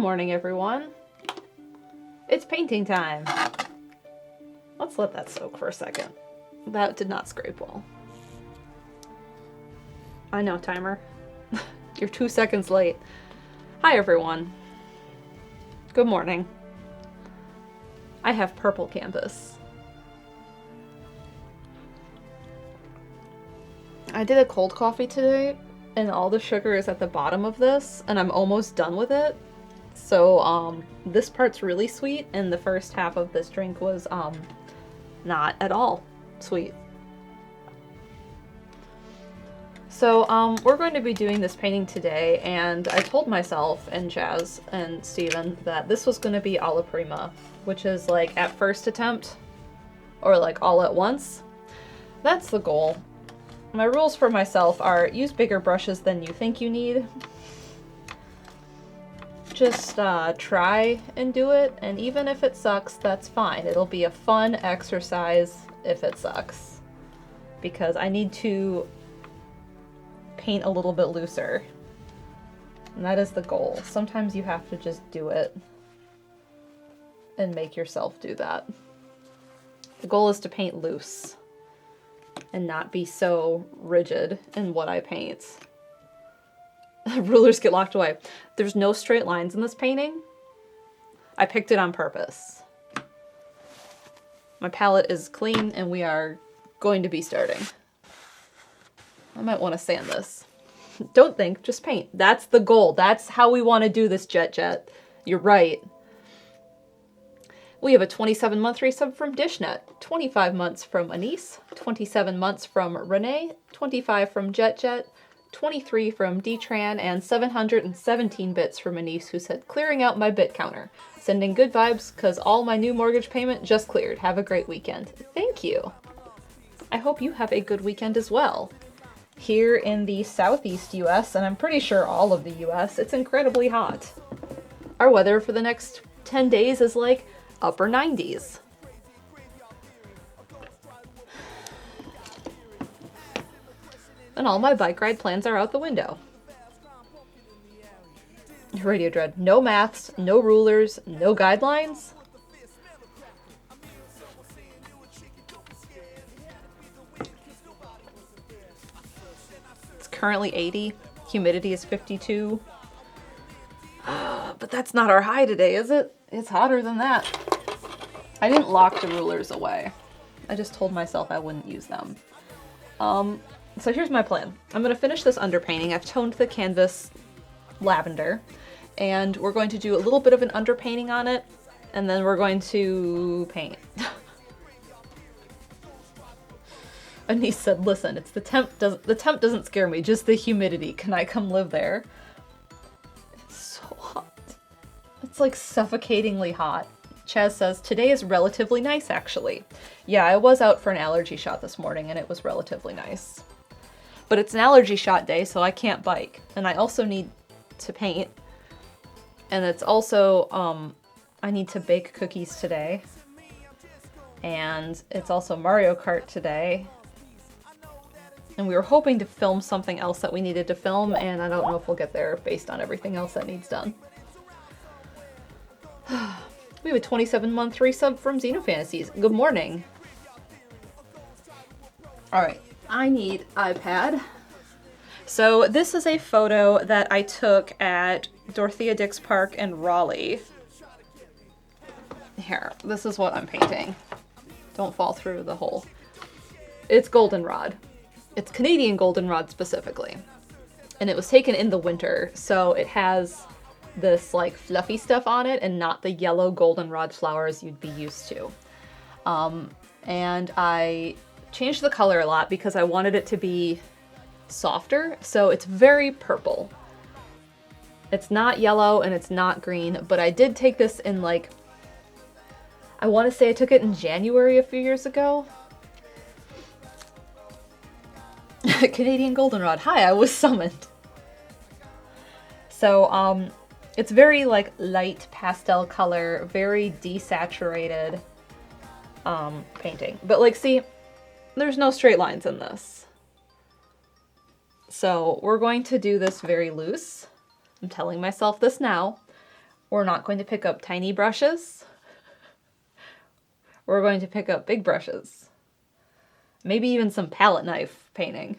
morning, everyone. It's painting time. Let's let that soak for a second. That did not scrape well. I know, timer. You're 2 seconds late. Hi, everyone. Good morning. I have purple canvas. I did a cold coffee today, and all the sugar is at the bottom of this, and I'm almost done with it. So, this part's really sweet, and the first half of this drink was, not at all sweet. So, we're going to be doing this painting today, and I told myself and Chaz and Steven that this was going to be alla prima, which is like at first attempt, or like all at once. That's the goal. My rules for myself are use bigger brushes than you think you need. Just try and do it, and even if it sucks, that's fine. It'll be a fun exercise if it sucks. Because I need to paint a little bit looser. And that is the goal. Sometimes you have to just do it and make yourself do that. The goal is to paint loose and not be so rigid in what I paint. Rulers get locked away. There's no straight lines in this painting. I picked it on purpose. My palette is clean and we are going to be starting. I might want to sand this. Don't think, just paint. That's the goal. That's how we want to do this, Jet. You're right. We have a 27-month resub from DishNet, 25 months from Anise, 27 months from Renee, 25 from Jet, 23 from Dtran, and 717 bits from Anise, who said, clearing out my bit counter. Sending good vibes, cause all my new mortgage payment just cleared. Have a great weekend. Thank you. I hope you have a good weekend as well. Here in the southeast US, and I'm pretty sure all of the US, it's incredibly hot. Our weather for the next 10 days is like upper 90s. And all my bike ride plans are out the window. Radio Dread, no maths, no rulers, no guidelines. It's currently 80, humidity is 52. But that's not our high today, is it? It's hotter than that. I didn't lock the rulers away. I just told myself I wouldn't use them. So here's my plan. I'm going to finish this underpainting. I've toned the canvas lavender, and we're going to do a little bit of an underpainting on it, and then we're going to paint. Anise said, listen, it's the temp doesn't scare me, just the humidity. Can I come live there? It's so hot. It's like suffocatingly hot. Chaz says, today is relatively nice, actually. Yeah, I was out for an allergy shot this morning, and it was relatively nice. But it's an allergy shot day, so I can't bike. And I also need to paint. And it's also, I need to bake cookies today. And it's also Mario Kart today. And we were hoping to film something else that we needed to film, and I don't know if we'll get there based on everything else that needs done. We have a 27-month resub from Xenofantasies. Good morning. Alright, I need iPad. So this is a photo that I took at Dorothea Dix Park in Raleigh. Here, this is what I'm painting. Don't fall through the hole. It's Goldenrod. It's Canadian Goldenrod specifically. And it was taken in the winter, so it has this like fluffy stuff on it and not the yellow goldenrod flowers you'd be used to. And I changed the color a lot because I wanted it to be softer, so it's very purple. It's not yellow and it's not green, but I did take this in like, I want to say I took it in January a few years ago. Canadian Goldenrod. Hi, I was summoned. So, it's very like light pastel color, very desaturated painting. But like, see, there's no straight lines in this. So we're going to do this very loose. I'm telling myself this now. We're not going to pick up tiny brushes. We're going to pick up big brushes. Maybe even some palette knife painting.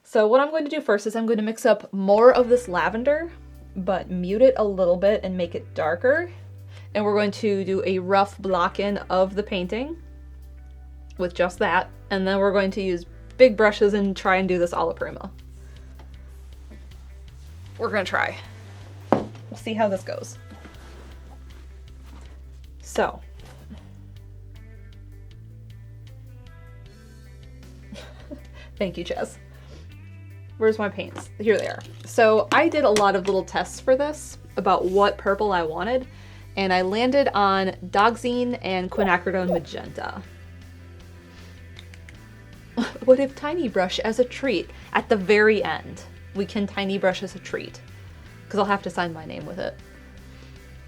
So what I'm going to do first is I'm going to mix up more of this lavender, but mute it a little bit and make it darker. And we're going to do a rough block in of the painting with just that. And then we're going to use big brushes and try and do this alla prima. We're gonna try. We'll see how this goes. So. Thank you, Jess. Where's my paints? Here they are. So I did a lot of little tests for this about what purple I wanted, and I landed on Dogzine and Quinacridone Magenta. What if tiny brush as a treat? At the very end, we can tiny brush as a treat, because I'll have to sign my name with it.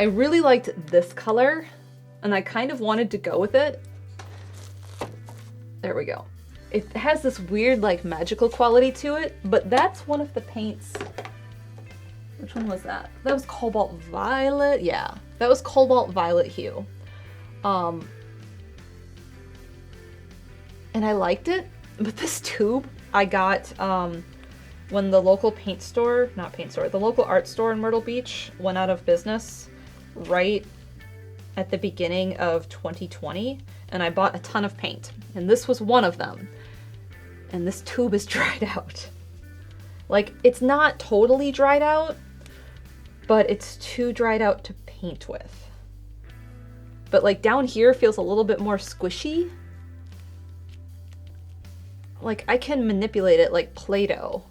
I really liked this color, and I kind of wanted to go with it. There we go. It has this weird, like, magical quality to it, but that's one of the paints. Which one was that? That was Cobalt Violet? Yeah, that was Cobalt Violet hue. And I liked it, but this tube I got when the local the local art store in Myrtle Beach went out of business right at the beginning of 2020, and I bought a ton of paint, and this was one of them. And this tube is dried out. Like, it's not totally dried out, but it's too dried out to paint with. But like down here feels a little bit more squishy. Like, I can manipulate it like Play-Doh,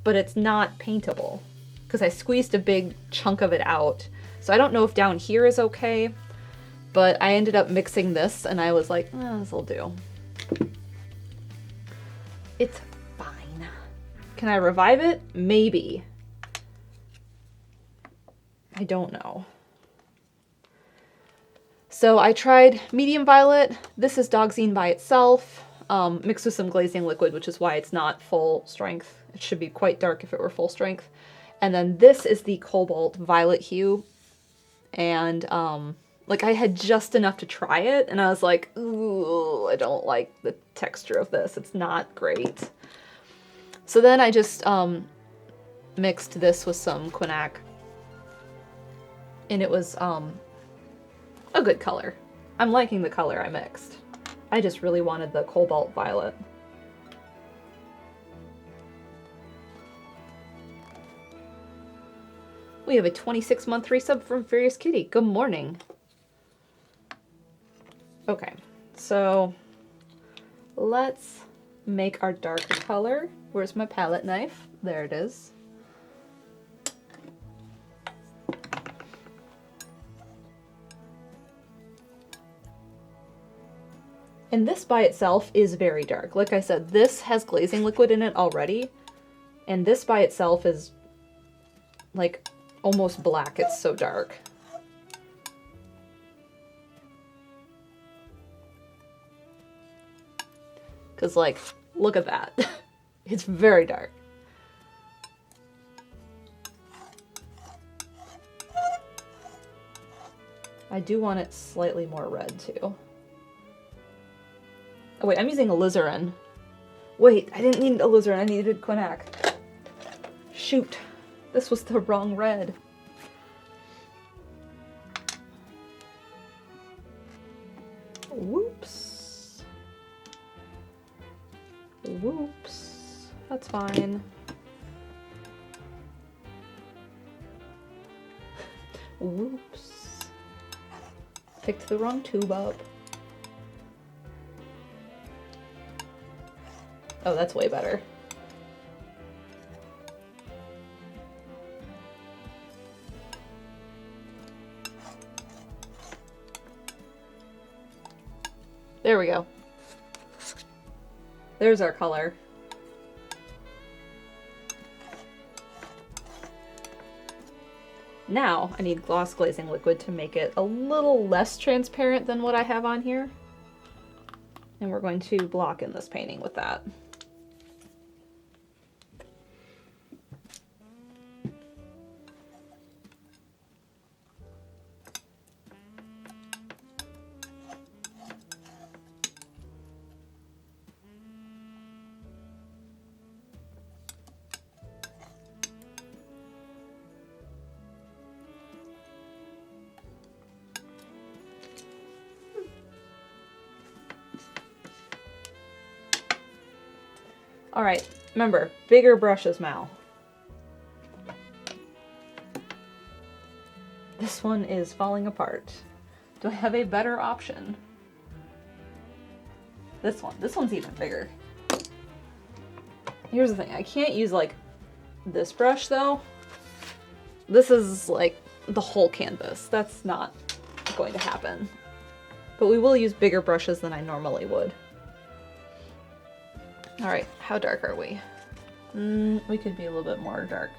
but it's not paintable because I squeezed a big chunk of it out. So I don't know if down here is okay, but I ended up mixing this and I was like, this'll do. It's fine. Can I revive it? Maybe. I don't know. So I tried medium violet. This is Dogzine by itself, mixed with some glazing liquid, which is why it's not full strength. It should be quite dark if it were full strength. And then this is the Cobalt Violet hue. And like, I had just enough to try it, and I was like, ooh, I don't like the texture of this. It's not great. So then I just mixed this with some Quinac, and it was a good color. I'm liking the color I mixed. I just really wanted the Cobalt Violet. We have a 26-month resub from Furious Kitty. Good morning. Okay, so let's make our darker color. Where's my palette knife? There it is. And this by itself is very dark. Like I said, this has glazing liquid in it already, and this by itself is like almost black. It's so dark. Because, like, look at that. It's very dark. I do want it slightly more red, too. Oh, wait, I'm using alizarin. Wait, I didn't need alizarin. I needed Quinac. Shoot. This was the wrong red. Whoops. Whoops. That's fine. Whoops. Picked the wrong tube up. Oh, that's way better. There we go. There's our color. Now I need gloss glazing liquid to make it a little less transparent than what I have on here. And we're going to block in this painting with that. All right, remember, bigger brushes, Mal. This one is falling apart. Do I have a better option? This one. This one's even bigger. Here's the thing. I can't use, like, this brush, though. This is, like, the whole canvas. That's not going to happen. But we will use bigger brushes than I normally would. All right, how dark are we? We could be a little bit more dark.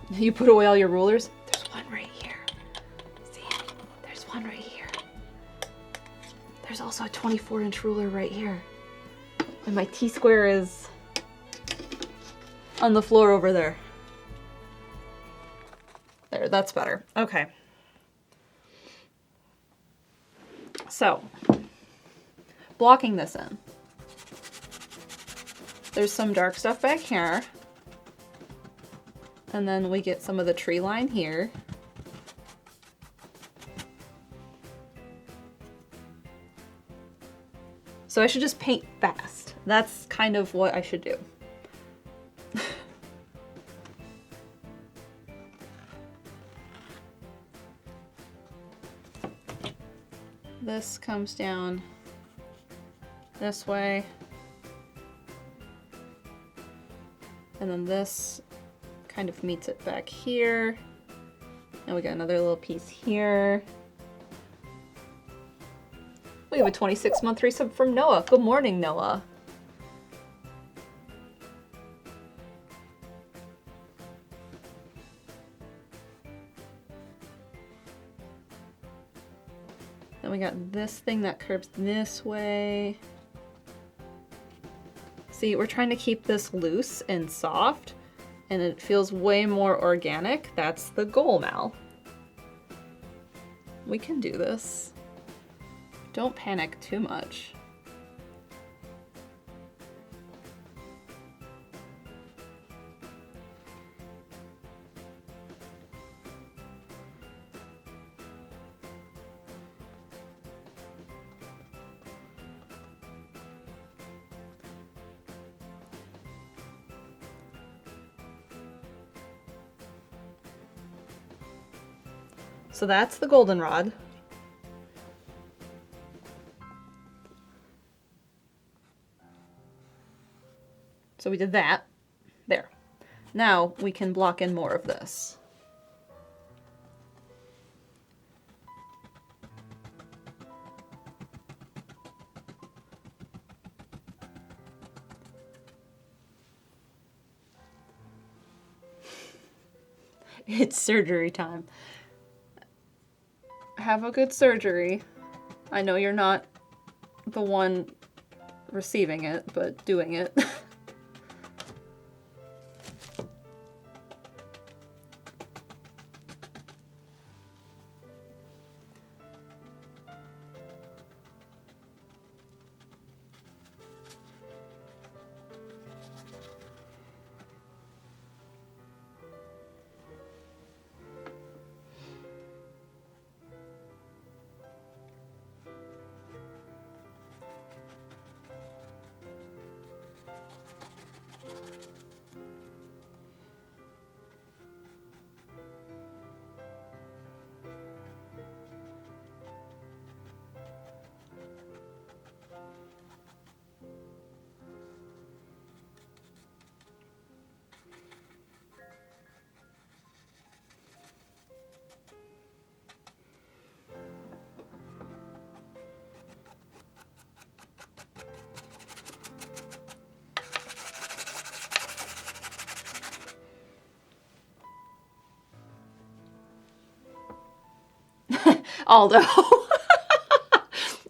You put away all your rulers? There's one right here. See? There's one right here. There's also a 24-inch ruler right here. And my T-square is on the floor over there. There, that's better. Okay. So, blocking this in. There's some dark stuff back here. And then we get some of the tree line here. So I should just paint fast. That's kind of what I should do. This comes down this way. And then this kind of meets it back here. And we got another little piece here. We have a 26-month resub from Noah. Good morning, Noah. Then we got this thing that curves this way. See, we're trying to keep this loose and soft, and it feels way more organic. That's the goal, Mal. We can do this. Don't panic too much. So that's the goldenrod. So we did that. There. Now we can block in more of this. It's surgery time. Have a good surgery. I know you're not the one receiving it, but doing it. Aldo.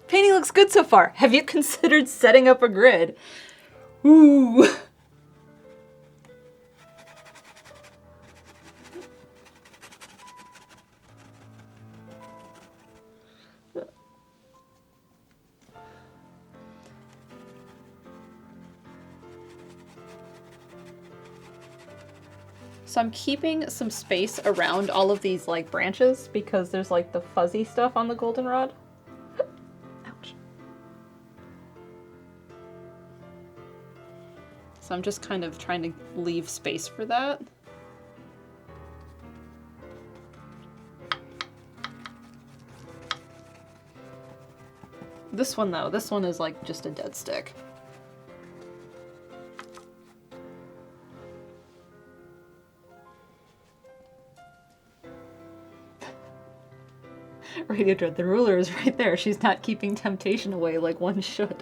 Painting looks good so far. Have you considered setting up a grid? Ooh. So I'm keeping some space around all of these like branches because there's like the fuzzy stuff on the goldenrod. Ouch. So I'm just kind of trying to leave space for that. This one though, this one is like just a dead stick. Radio Dread, the ruler is right there. She's not keeping temptation away like one should.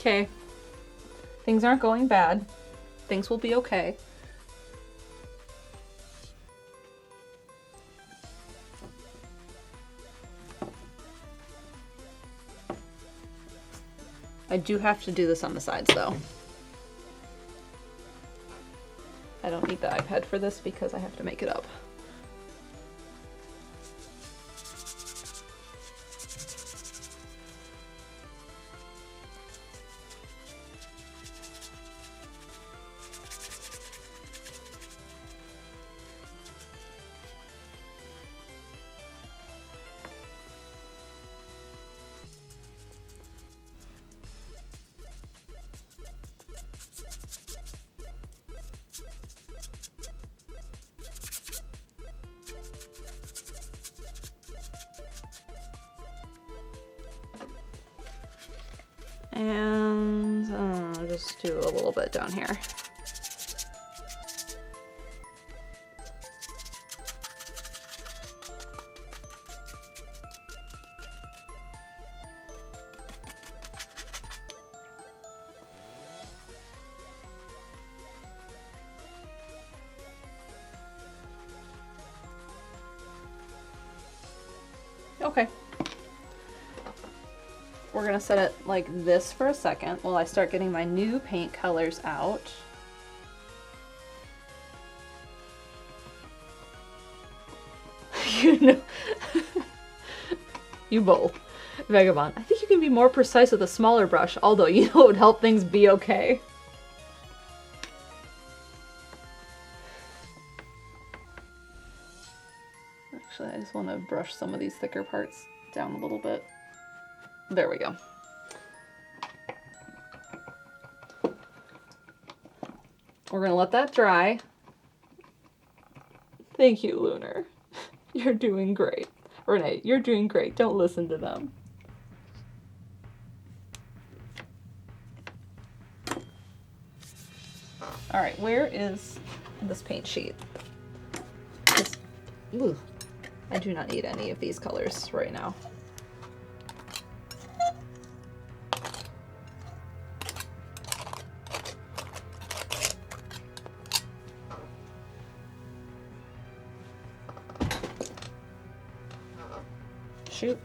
Okay. Things aren't going bad. Things will be okay. I do have to do this on the sides though. I don't need the iPad for this because I have to make it up. And I'll just do a little bit down here. Okay. We're gonna set it like this for a second while I start getting my new paint colors out. You know, you both. Vagabond, I think you can be more precise with a smaller brush, although you know it would help things be okay. Actually, I just want to brush some of these thicker parts down a little bit. There we go. We're gonna let that dry. Thank you, Lunar. You're doing great. Renee, you're doing great. Don't listen to them. All right, where is this paint sheet? Ooh, I do not need any of these colors right now. Shoot,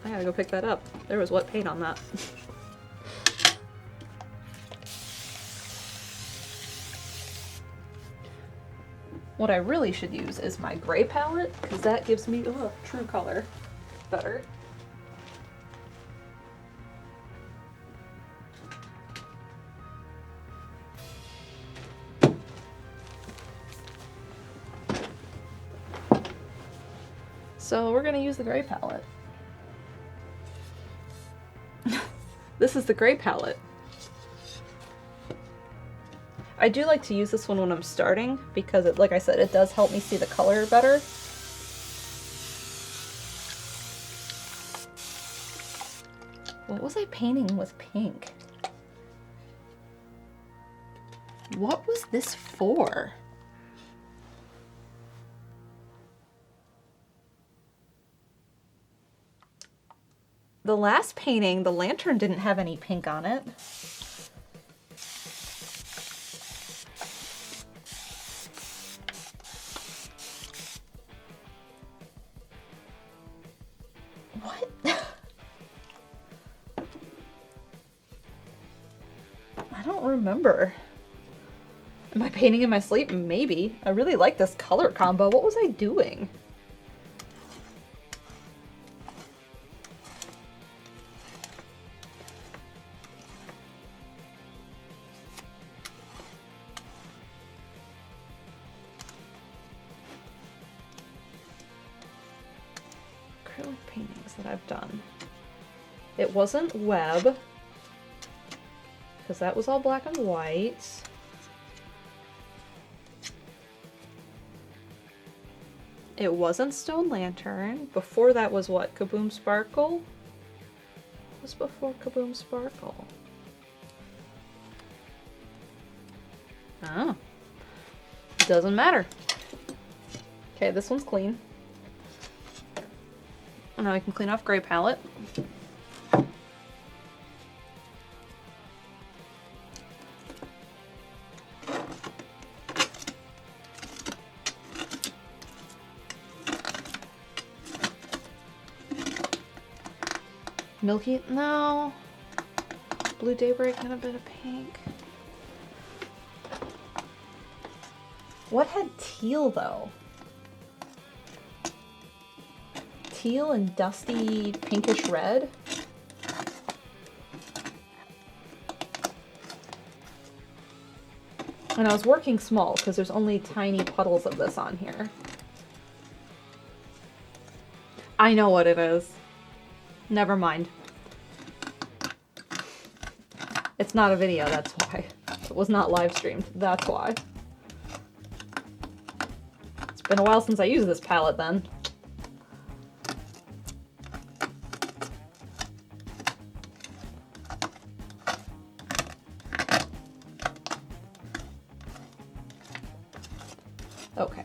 I gotta go pick that up. There was wet paint on that. What I really should use is my gray palette, because that gives me true color better. So we're gonna use the gray palette. This is the gray palette. I do like to use this one when I'm starting because, like I said, it does help me see the color better. What was I painting with pink? What was this for? The last painting, the lantern didn't have any pink on it. What? I don't remember. Am I painting in my sleep? Maybe. I really like this color combo. What was I doing? Acrylic paintings that I've done. It wasn't web, because that was all black and white. It wasn't Stone Lantern. Before that was what? Kaboom Sparkle? What was before Kaboom Sparkle? Oh. Doesn't matter. Okay, this one's clean. Now I can clean off gray palette. Milky, no. Blue Daybreak and a bit of pink. What had teal though? Teal and dusty pinkish red? And I was working small because there's only tiny puddles of this on here. I know what it is. Never mind. It's not a video, that's why. It was not live streamed, that's why. It's been a while since I used this palette then. Okay,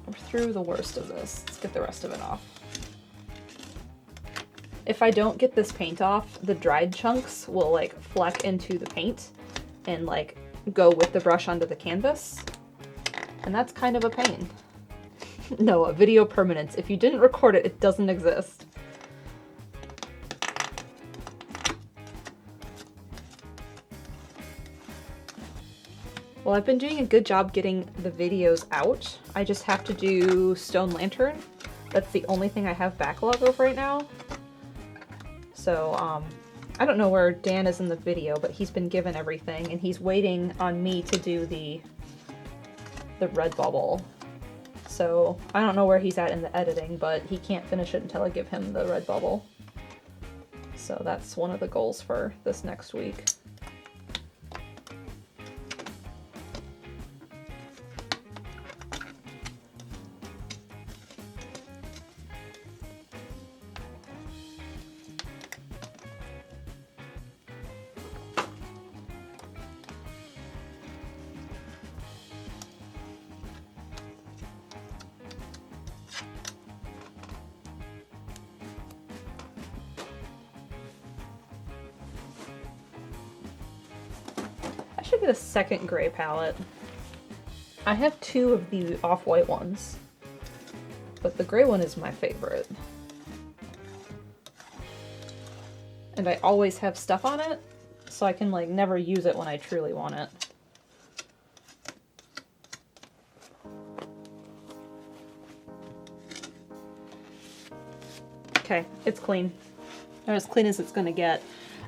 we're through the worst of this. Let's get the rest of it off. If I don't get this paint off, the dried chunks will like fleck into the paint and like go with the brush onto the canvas. And that's kind of a pain. No, a video permanence. If you didn't record it, it doesn't exist. Well, I've been doing a good job getting the videos out. I just have to do Stone Lantern. That's the only thing I have backlog of right now. So, I don't know where Dan is in the video, but he's been given everything, and he's waiting on me to do the red bubble. So, I don't know where he's at in the editing, but he can't finish it until I give him the red bubble. So that's one of the goals for this next week. I should get a second gray palette. I have two of the off-white ones, but the gray one is my favorite. And I always have stuff on it, so I can like never use it when I truly want it. Okay, it's clean. Or as clean as it's gonna get.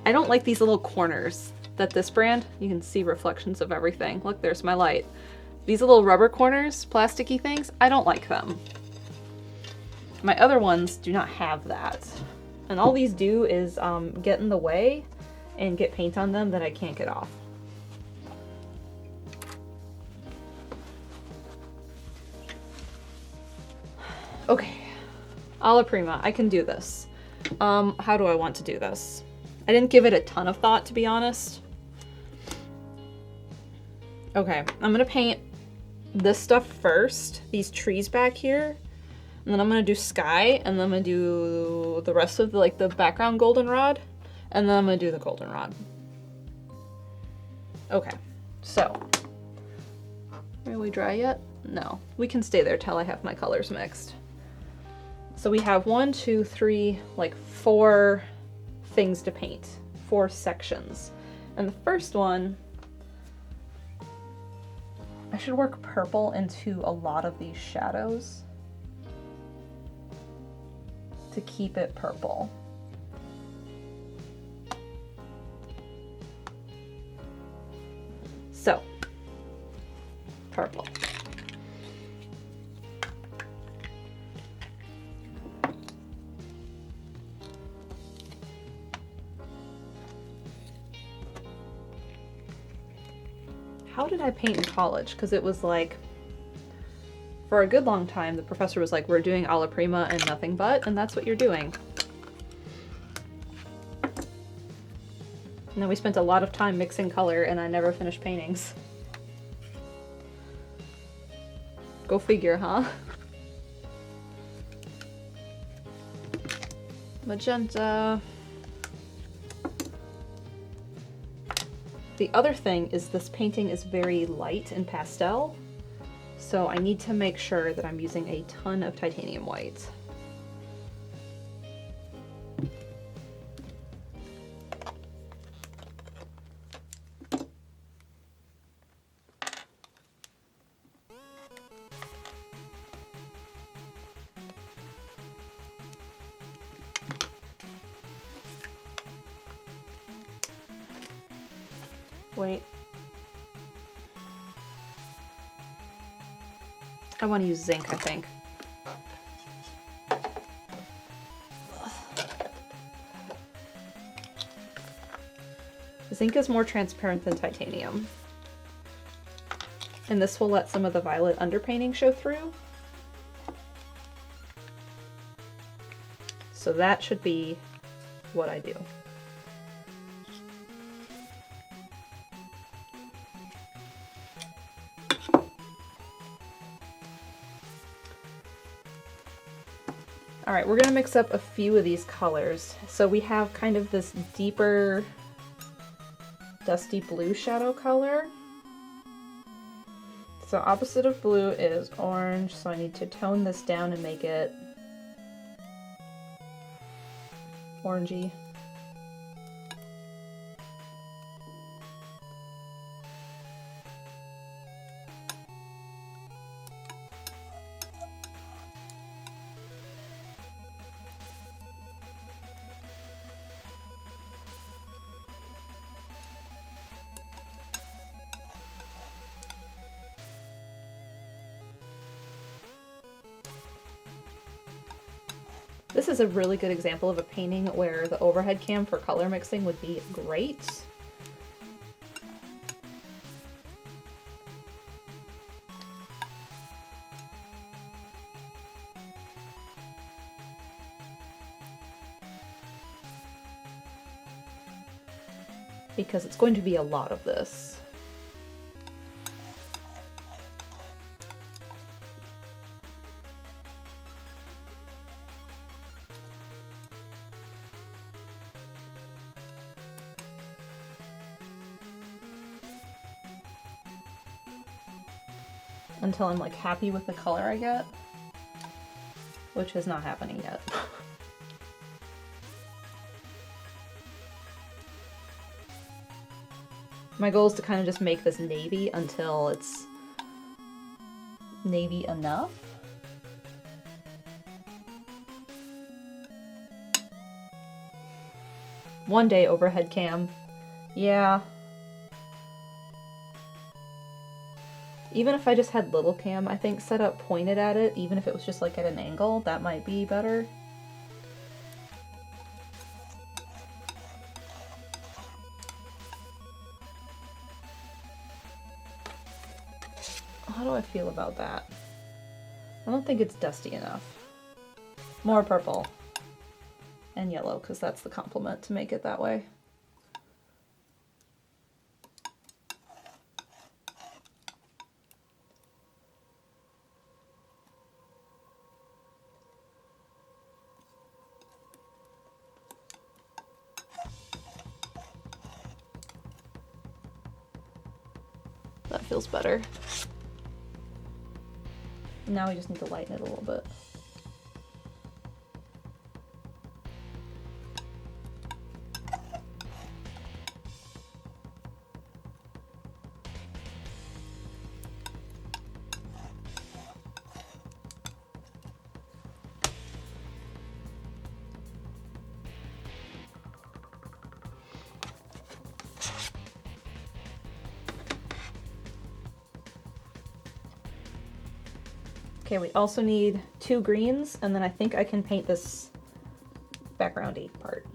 I don't like these little corners that this brand, you can see reflections of everything. Look, there's my light. These little rubber corners, plasticky things, I don't like them. My other ones do not have that. And all these do is get in the way and get paint on them that I can't get off. Okay, alla prima, I can do this. How do I want to do this? I didn't give it a ton of thought, to be honest. Okay, I'm gonna paint this stuff first, these trees back here, and then I'm gonna do sky, and then I'm gonna do the rest of the, like, the background goldenrod, and then I'm gonna do the goldenrod. Okay, so, are we dry yet? No, we can stay there till I have my colors mixed. So we have 1, 2, 3, like 4 things to paint, 4 sections. And the first one, I should work purple into a lot of these shadows to keep it purple. So, purple. How did I paint in college? Because it was like, for a good long time, the professor was like, we're doing alla prima and nothing but, and that's what you're doing. And then we spent a lot of time mixing color and I never finished paintings. Go figure, huh? Magenta. The other thing is this painting is very light and pastel, so I need to make sure that I'm using a ton of titanium white. Wait. I want to use zinc, I think. Zinc is more transparent than titanium. And this will let some of the violet underpainting show through. So that should be what I do. All right, we're gonna mix up a few of these colors. So we have kind of this deeper dusty blue shadow color. So opposite of blue is orange, so I need to tone this down and make it orangey. This is a really good example of a painting where the overhead cam for color mixing would be great. Because it's going to be a lot of this. Until I'm like happy with the color I get, which is not happening yet. My goal is to kind of just make this navy until it's navy enough. One day overhead cam. Yeah. Even if I just had little cam, I think, set up pointed at it, even if it was just like at an angle, that might be better. How do I feel about that? I don't think it's dusty enough. More purple and yellow, because that's the complement to make it that way. That feels better. Now we just need to lighten it a little bit. Okay, we also need 2 greens, and then I think I can paint this backgroundy part.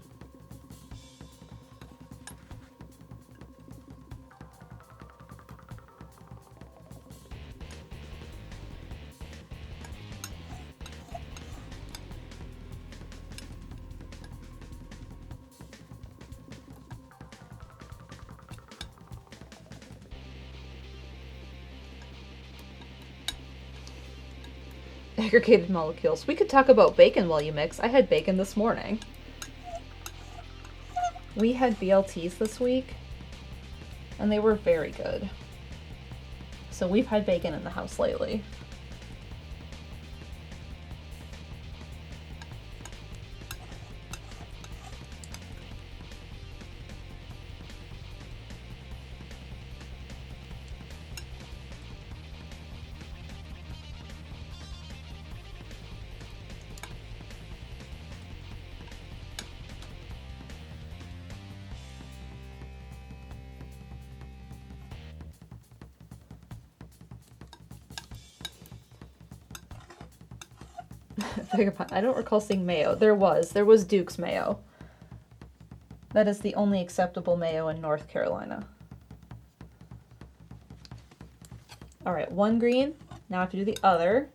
Aggregated molecules. We could talk about bacon while you mix. I had bacon this morning. We had BLTs this week, and they were very good. So we've had bacon in the house lately. I don't recall seeing mayo. There was Duke's mayo. That is the only acceptable mayo in North Carolina. All right, 1 green. Now I have to do the other.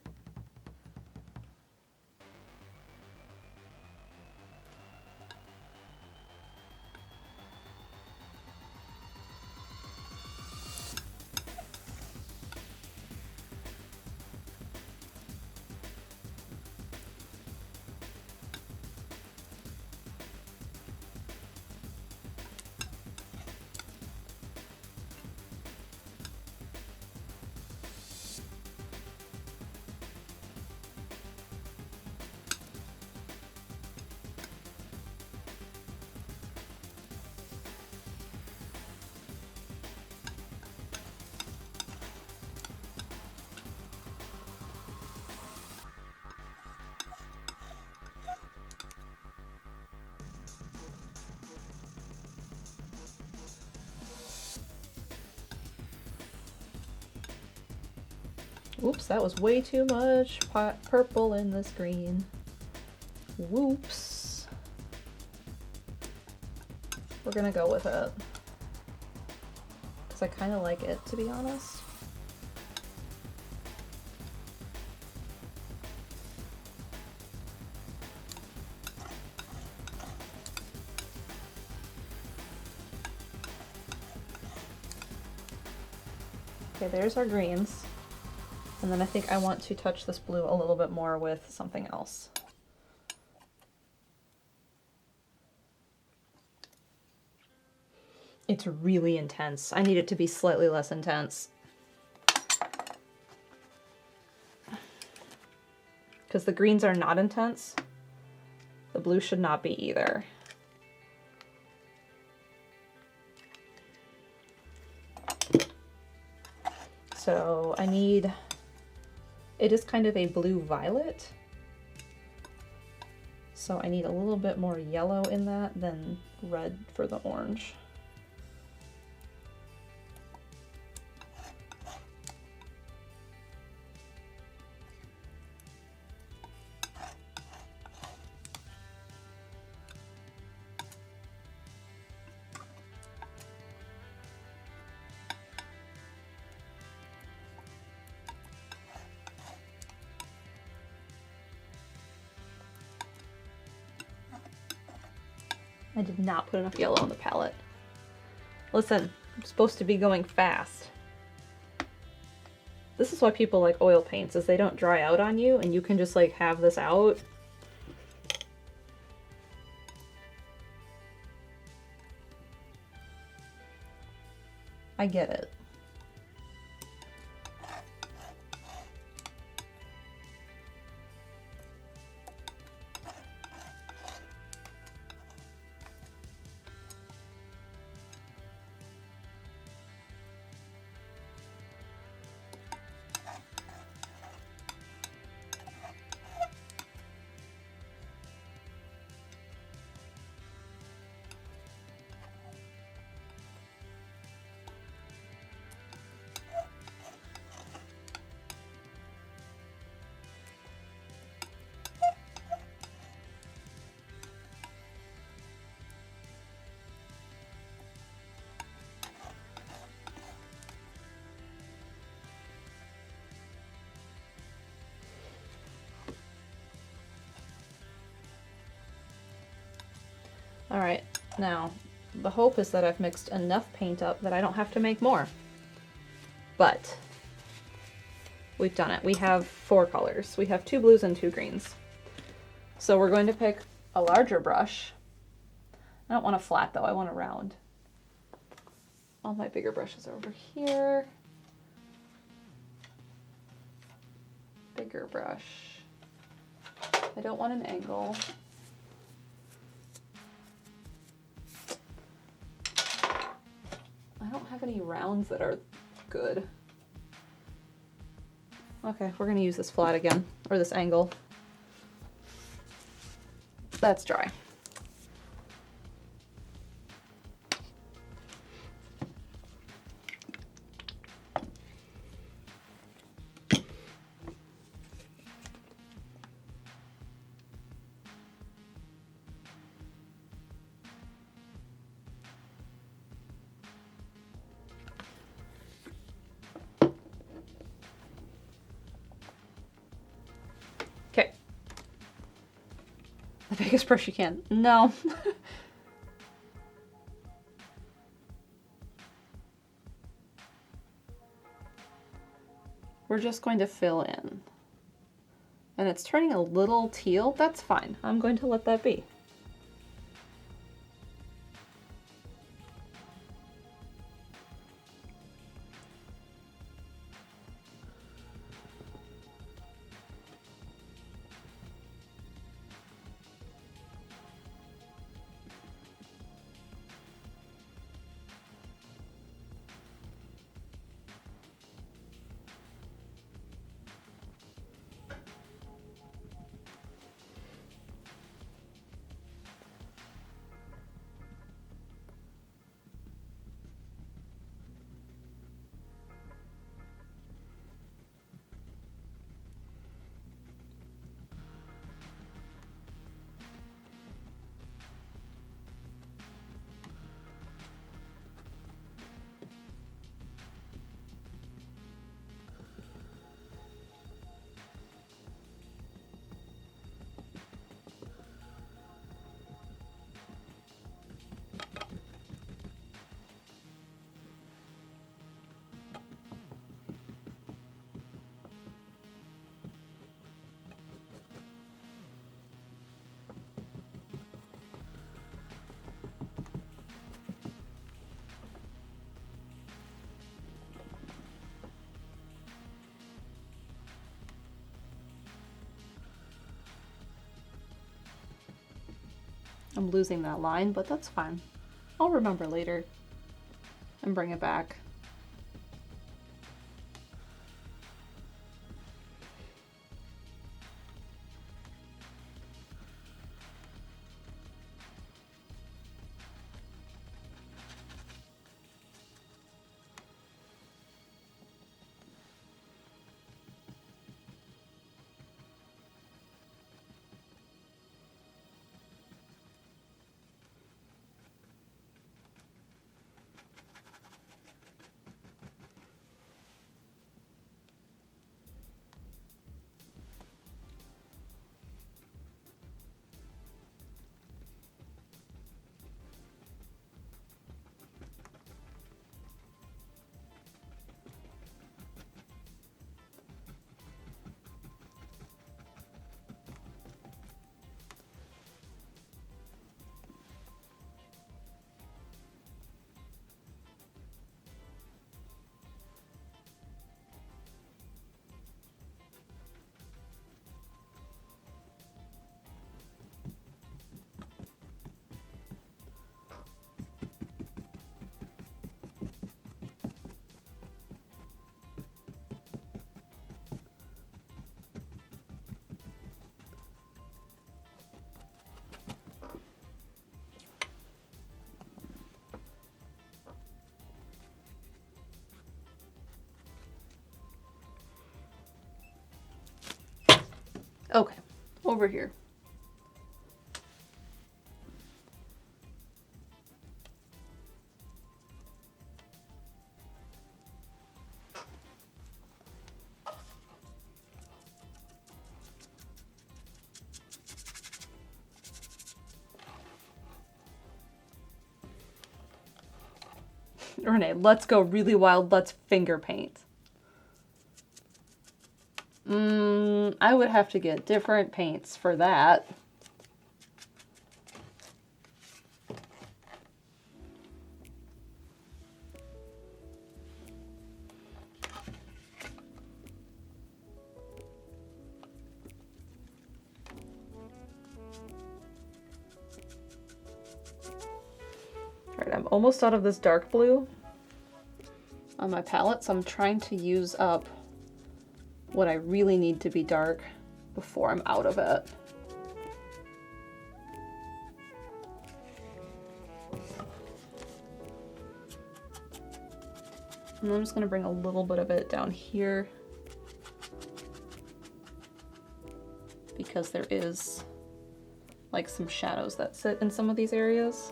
Oops, that was way too much purple in this green. Whoops. We're gonna go with it. Because I kind of like it, to be honest. Okay, there's our greens. And then I think I want to touch this blue a little bit more with something else. It's really intense. I need it to be slightly less intense. Because the greens are not intense. The blue should not be either. So I need... It is kind of a blue-violet, so I need a little bit more yellow in that than red for the orange. I did not put enough yellow on the palette. Listen, I'm supposed to be going fast. This is why people like oil paints, is they don't dry out on you and you can just like have this out. I get it. All right, now the hope is that I've mixed enough paint up that I don't have to make more. But we've done it. We have 4 colors. We have 2 blues and 2 greens. So we're going to pick a larger brush. I don't want a flat though, I want a round. All my bigger brushes are over here. Bigger brush. I don't want an angle. I don't have any rounds that are good. Okay, we're gonna use this flat again, or this angle. That's dry. Okay. The biggest brush you can. No. We're just going to fill in. And it's turning a little teal. That's fine. I'm going to let that be. I'm losing that line, but that's fine. I'll remember later and bring it back. Okay, over here. Renee, let's go really wild. Let's finger paint. I would have to get different paints for that. Alright, I'm almost out of this dark blue on my palette, so I'm trying to use up what I really need to be dark before I'm out of it. And I'm just going to bring a little bit of it down here because there is like some shadows that sit in some of these areas.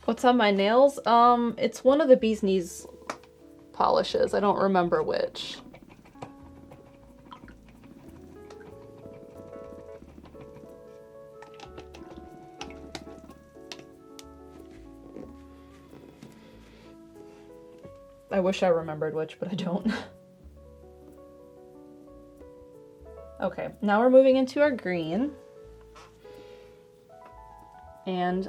What's on my nails? It's one of the bee's knees polishes. I don't remember which. I wish I remembered which, but I don't. Okay, now we're moving into our green. And,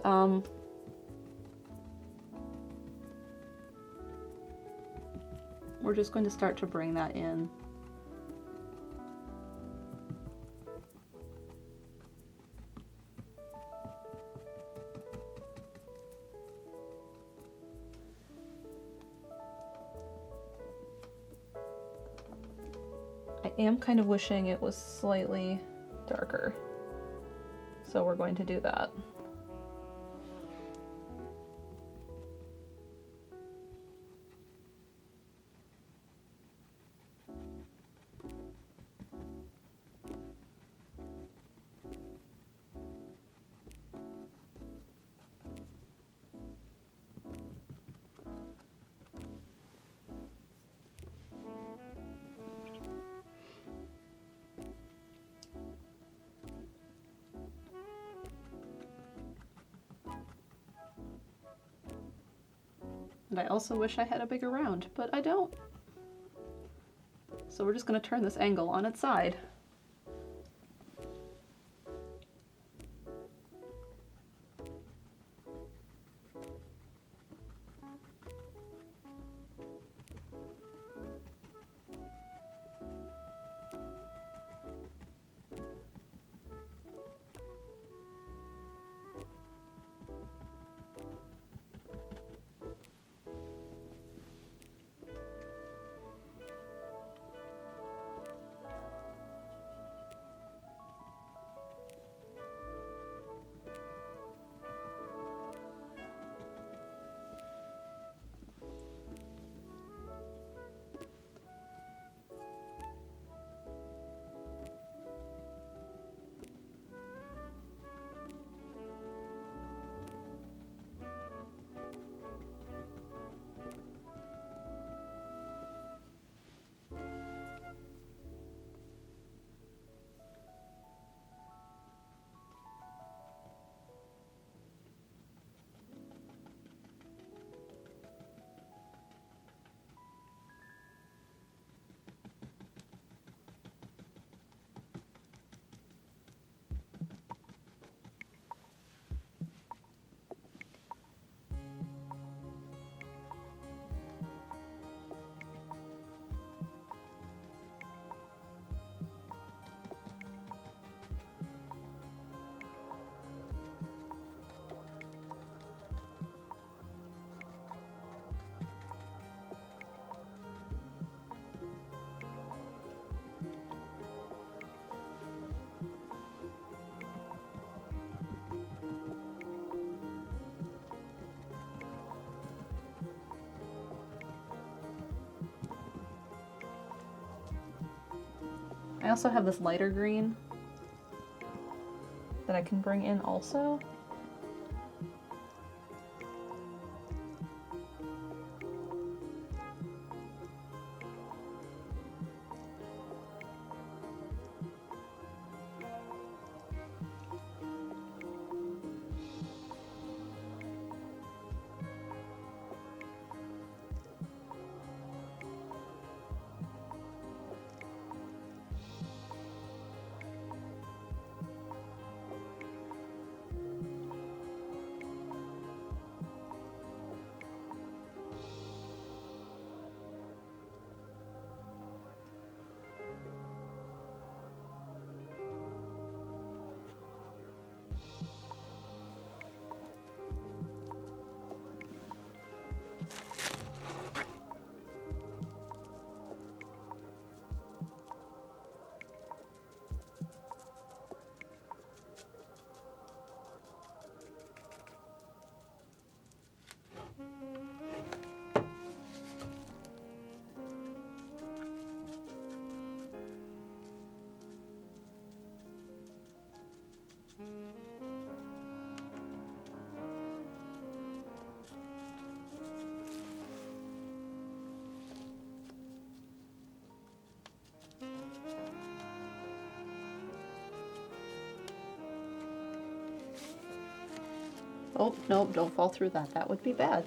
we're just going to start to bring that in. I am kind of wishing it was slightly darker, so we're going to do that. And I also wish I had a bigger round, but I don't. So we're just going to turn this angle on its side. I also have this lighter green that I can bring in also. Oh, no, don't fall through that. That would be bad.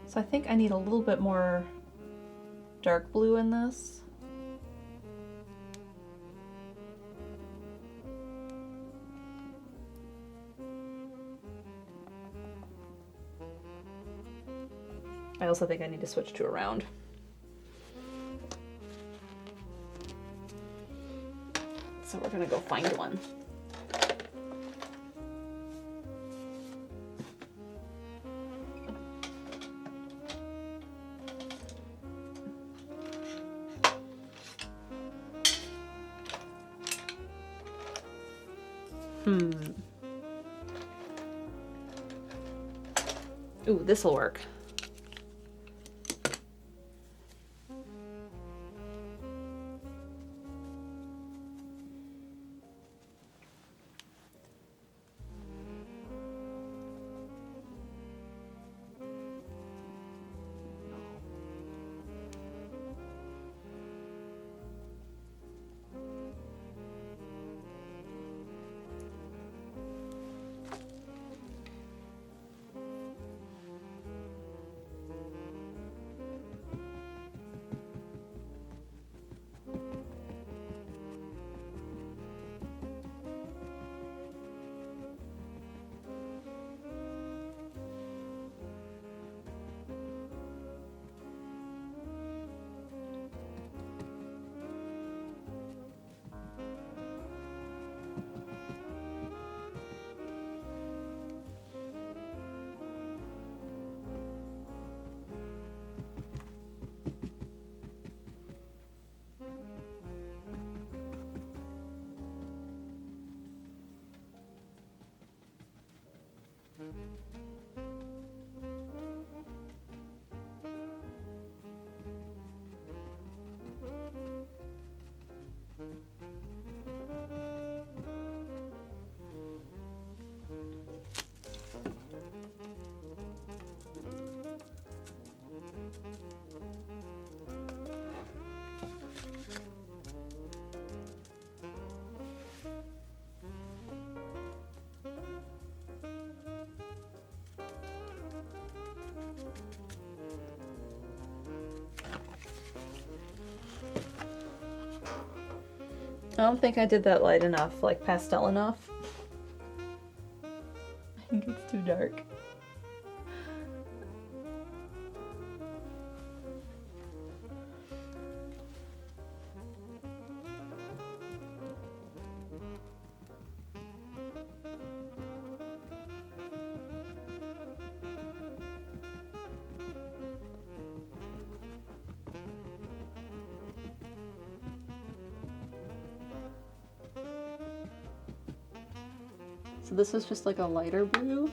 So I think I need a little bit more dark blue in this. I also think I need to switch to a round. So we're gonna go find one. Ooh, this'll work. I don't think I did that light enough, like pastel enough. I think it's too dark. So this is just like a lighter blue.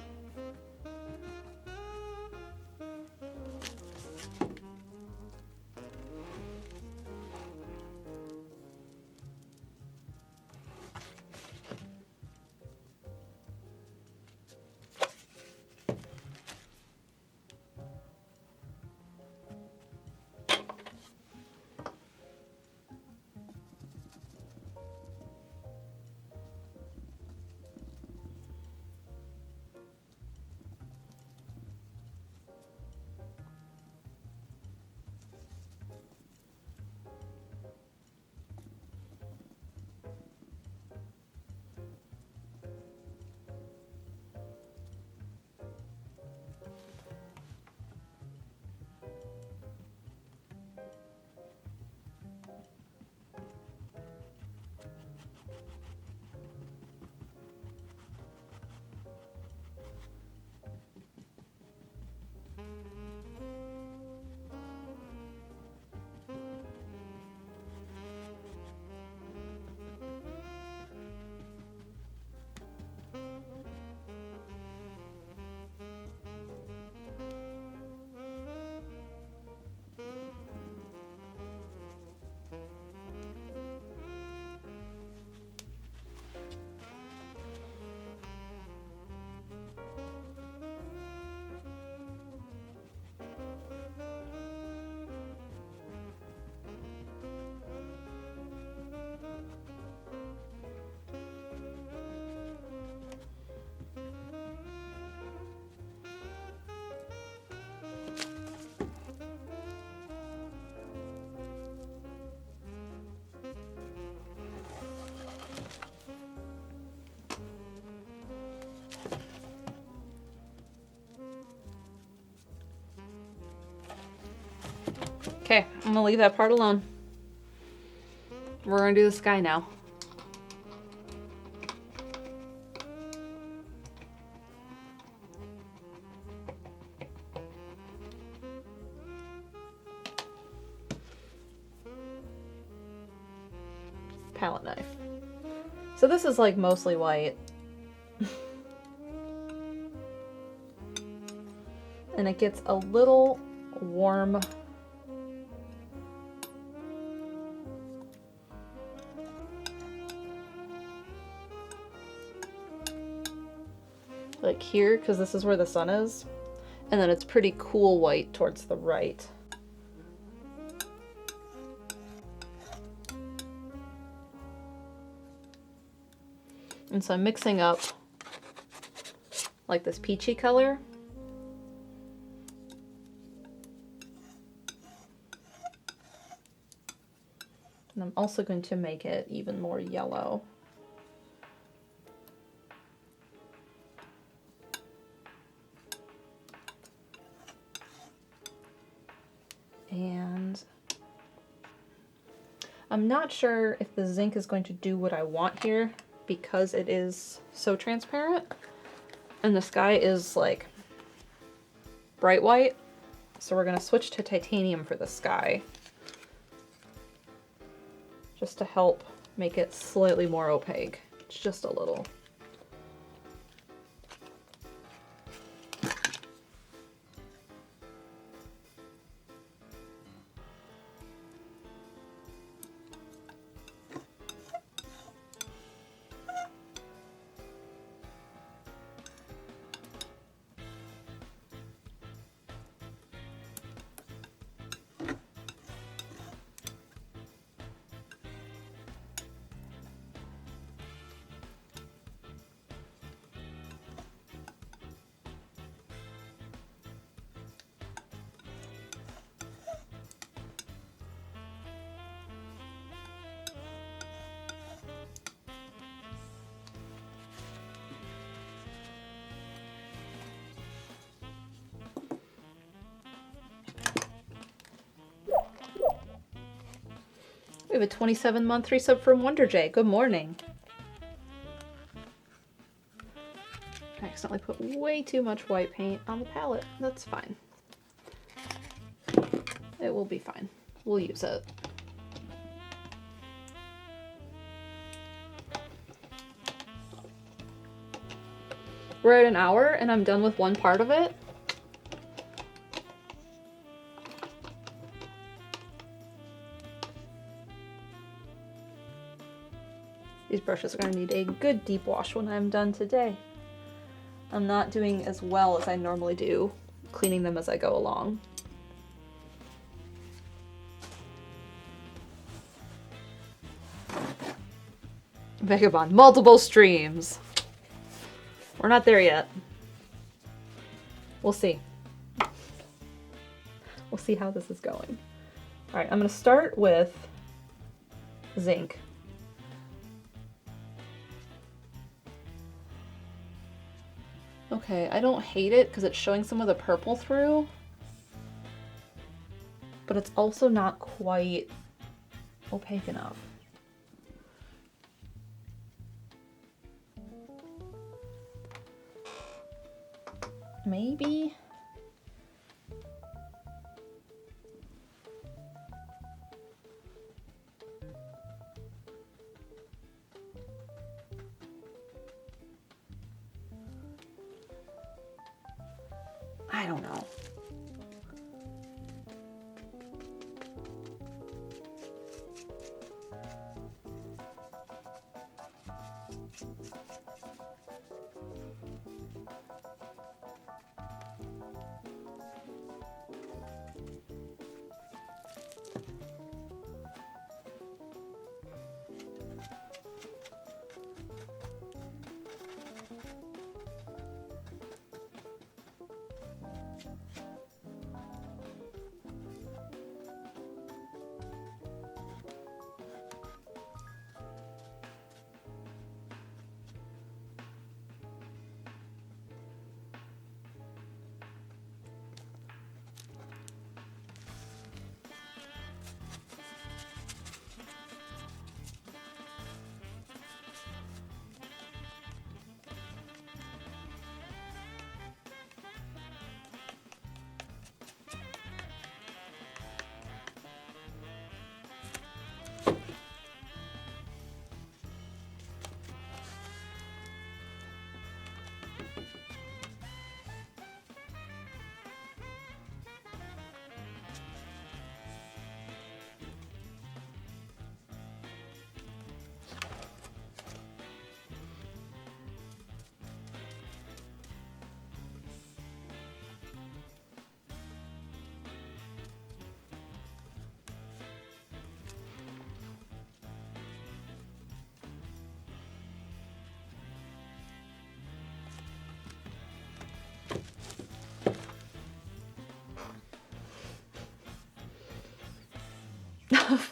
Okay, I'm gonna leave that part alone. We're gonna do the sky now. Palette knife. So this is like mostly white. And it gets a little warm. Like here, because this is where the sun is. And then it's pretty cool white towards the right. And so I'm mixing up like this peachy color. And I'm also going to make it even more yellow. And I'm not sure if the zinc is going to do what I want here because it is so transparent and the sky is like bright white. So we're going to switch to titanium for the sky just to help make it slightly more opaque, just a little. We have a 27-month resub from WonderJ. Good morning. I accidentally put way too much white paint on the palette. That's fine. It will be fine. We'll use it. We're at an hour and I'm done with one part of it. These brushes are going to need a good deep wash when I'm done today. I'm not doing as well as I normally do, cleaning them as I go along. Vagabond, multiple streams. We're not there yet. We'll see. We'll see how this is going. All right, I'm gonna start with zinc. Okay, I don't hate it because it's showing some of the purple through, but it's also not quite opaque enough. Maybe. I don't know.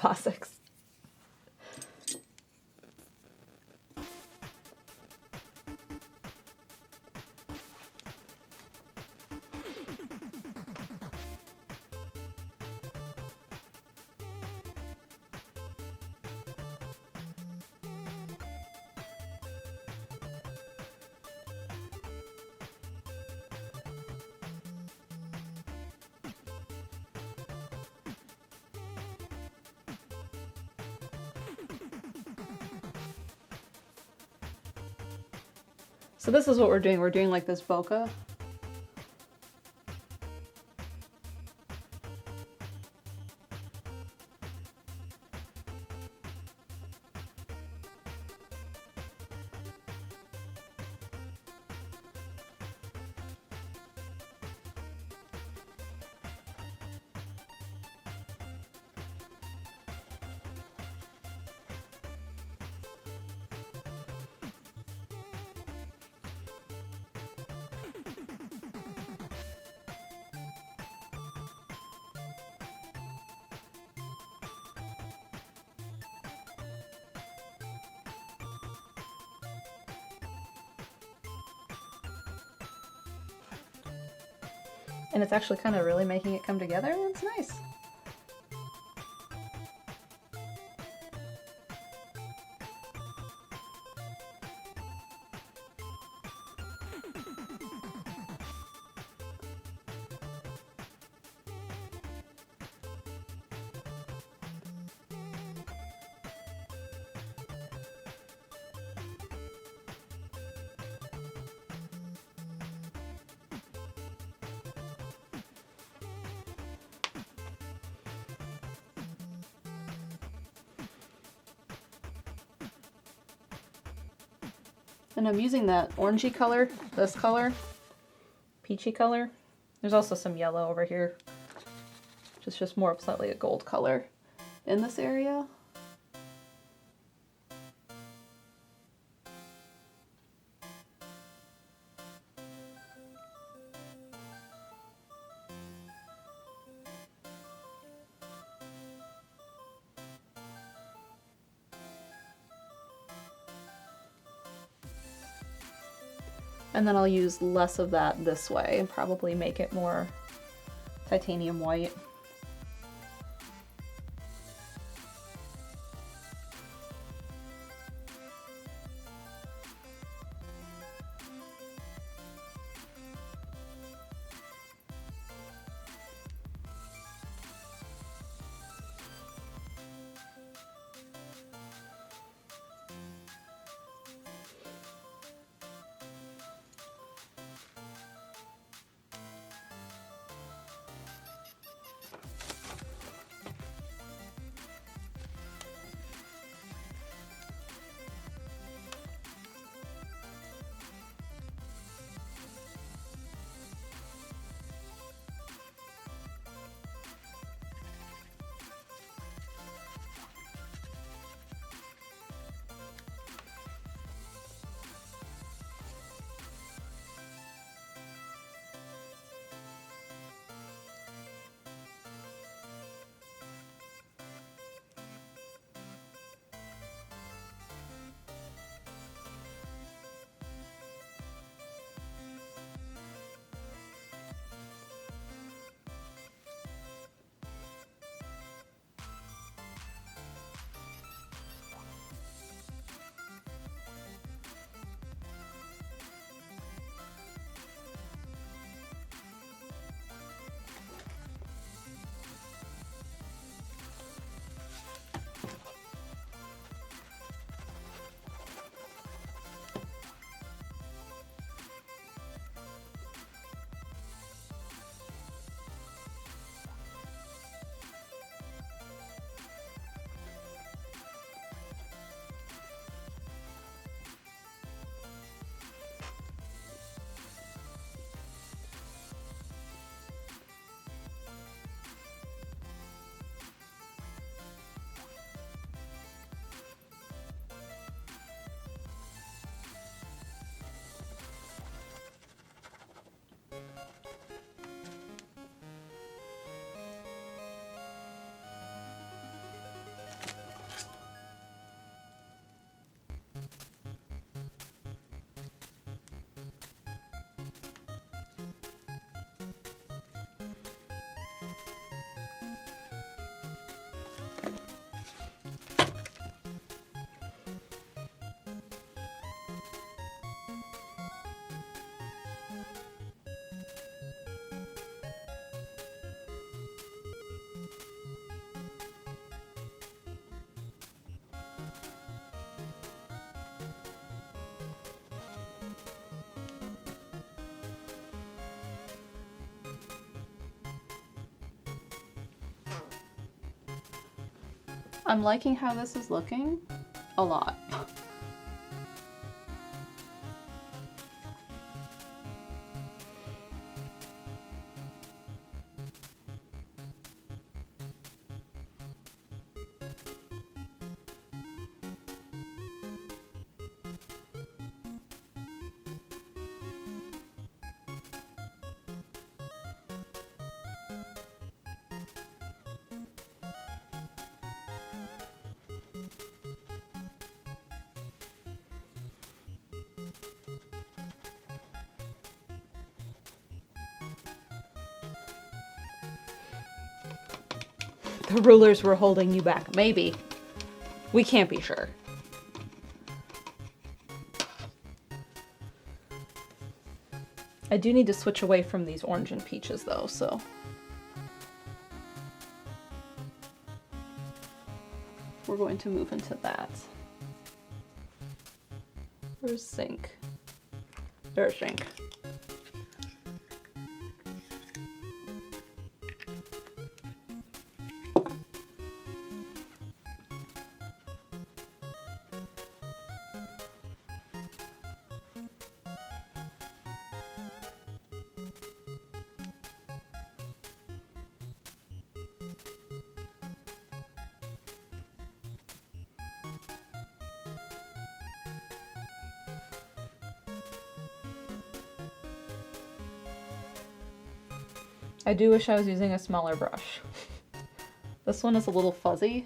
Fossix. So this is what we're doing. We're doing like this bokeh. And it's actually kind of really making it come together. It's nice. And I'm using that orangey color, this color, peachy color. There's also some yellow over here, which is just more of slightly a gold color in this area. And then I'll use less of that this way and probably make it more titanium white. I'm liking how this is looking a lot. The rulers were holding you back. Maybe. We can't be sure. I do need to switch away from these orange and peaches though, so. We're going to move into that. Where's Zinc? There's Zinc. I do wish I was using a smaller brush. This one is a little fuzzy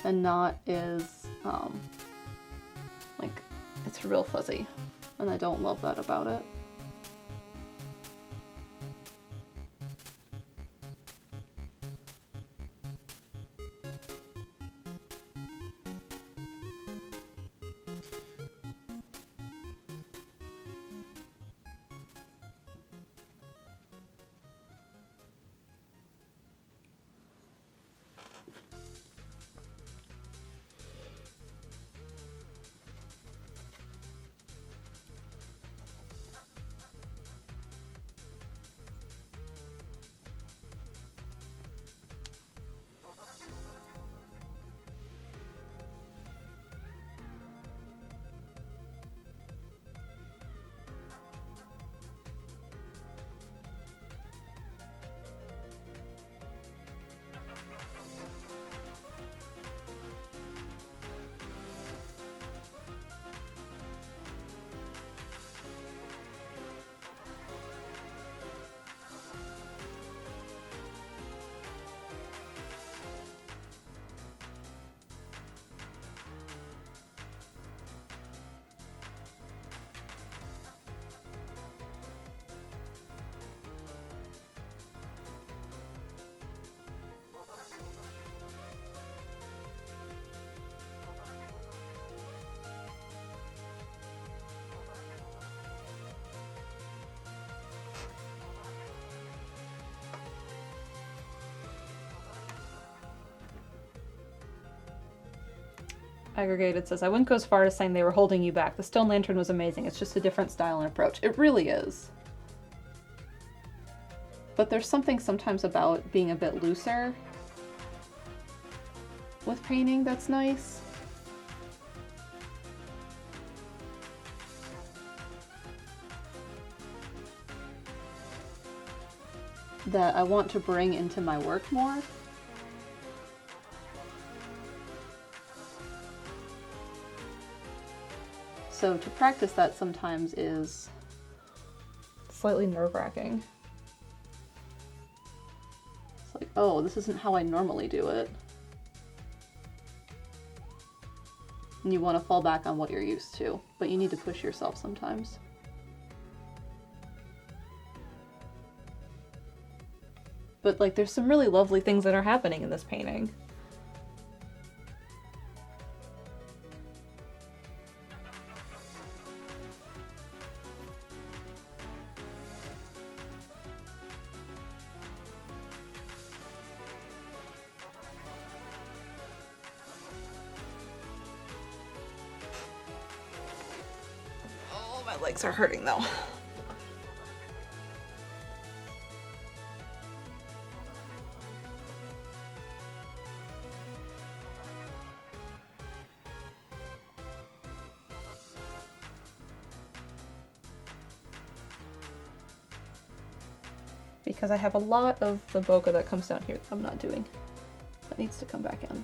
and not as, like, it's real fuzzy, and I don't love that about it. Aggregated says, I wouldn't go as far as saying they were holding you back. The stone lantern was amazing. It's just a different style and approach. It really is. But there's something sometimes about being a bit looser with painting that's nice. That I want to bring into my work more. So to practice that sometimes is slightly nerve-wracking. It's like, oh, this isn't how I normally do it. And you want to fall back on what you're used to, but you need to push yourself sometimes. But like, there's some really lovely things that are happening in this painting. My legs are hurting though. Because I have a lot of the bokeh that comes down here that I'm not doing. That needs to come back in.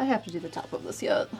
I have to do the top of this yet.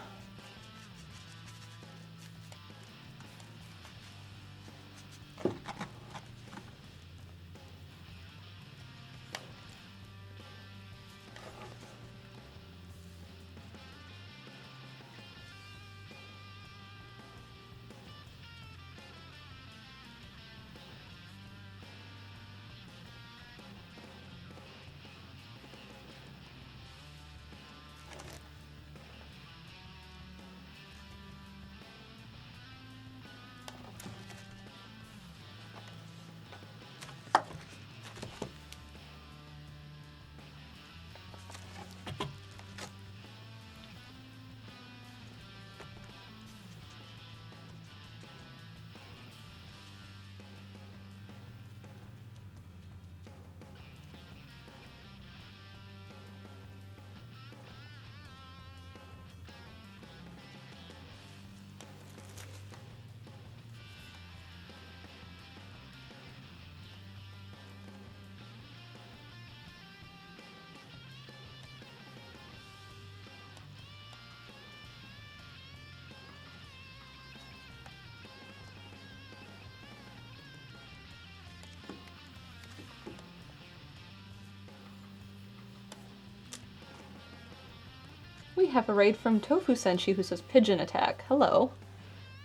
We have a raid from Tofu Senshi who says pigeon attack. Hello.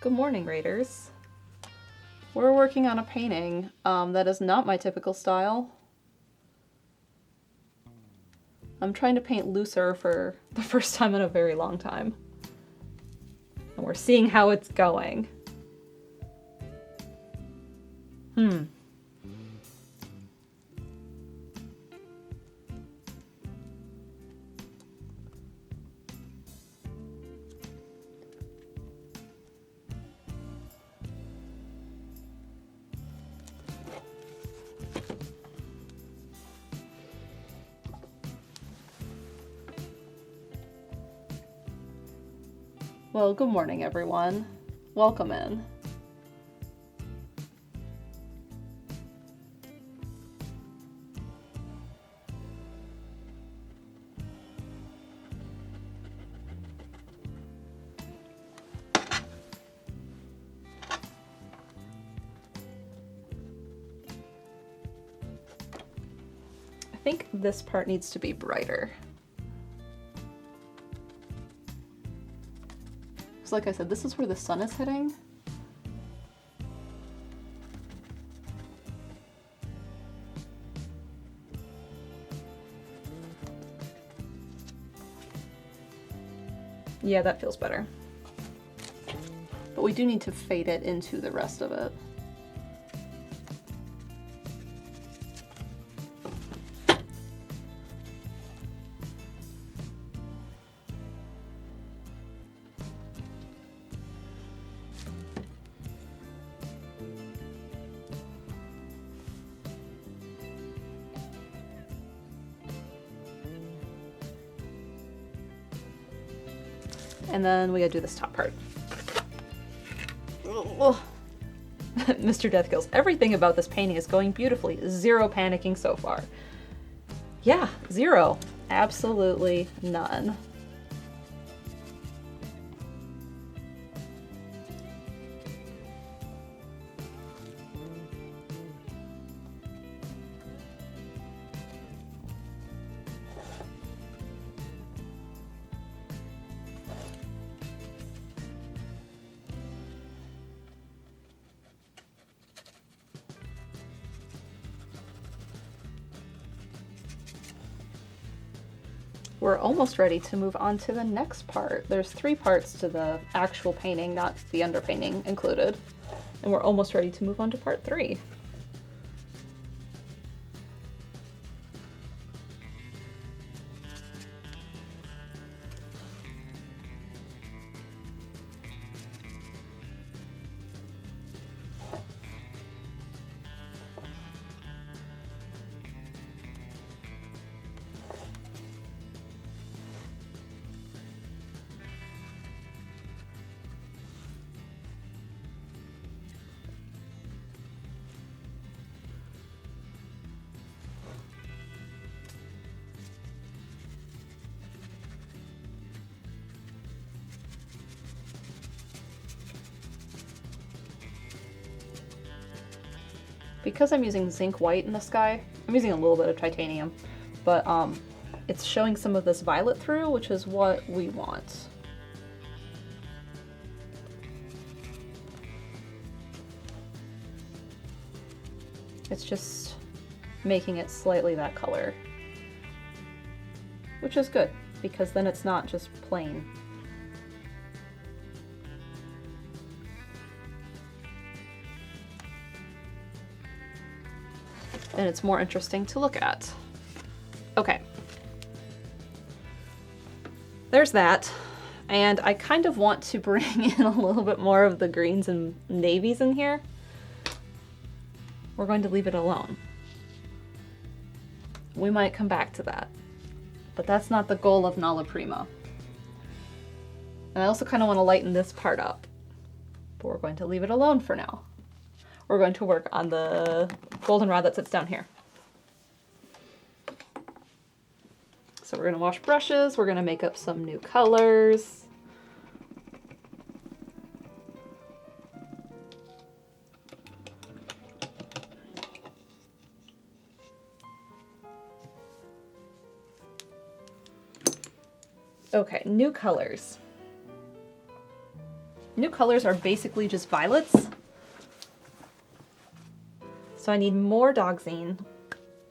Good morning, raiders. We're working on a painting that is not my typical style. I'm trying to paint looser for the first time in a very long time. And we're seeing how it's going. Well, good morning, everyone. Welcome in. I think this part needs to be brighter. Like I said, this is where the sun is hitting. Yeah, that feels better. But we do need to fade it into the rest of it. And then we gotta do this top part. Mr. Death Kills. Everything about this painting is going beautifully. Zero panicking so far. Yeah, zero. Absolutely none. We're almost ready to move on to the next part. There's 3 parts to the actual painting, not the underpainting included. And we're almost ready to move on to part 3. Because I'm using zinc white in the sky, I'm using a little bit of titanium, but it's showing some of this violet through, which is what we want. It's just making it slightly that color, which is good, because then it's not just plain. And it's more interesting to look at. Okay. There's that. And I kind of want to bring in a little bit more of the greens and navies in here. We're going to leave it alone. We might come back to that, but that's not the goal of Nala Prima. And I also kind of want to lighten this part up, but we're going to leave it alone for now. We're going to work on the goldenrod that sits down here. So we're going to wash brushes, we're going to make up some new colors. Okay, new colors. New colors are basically just violets. So I need more Dogzine.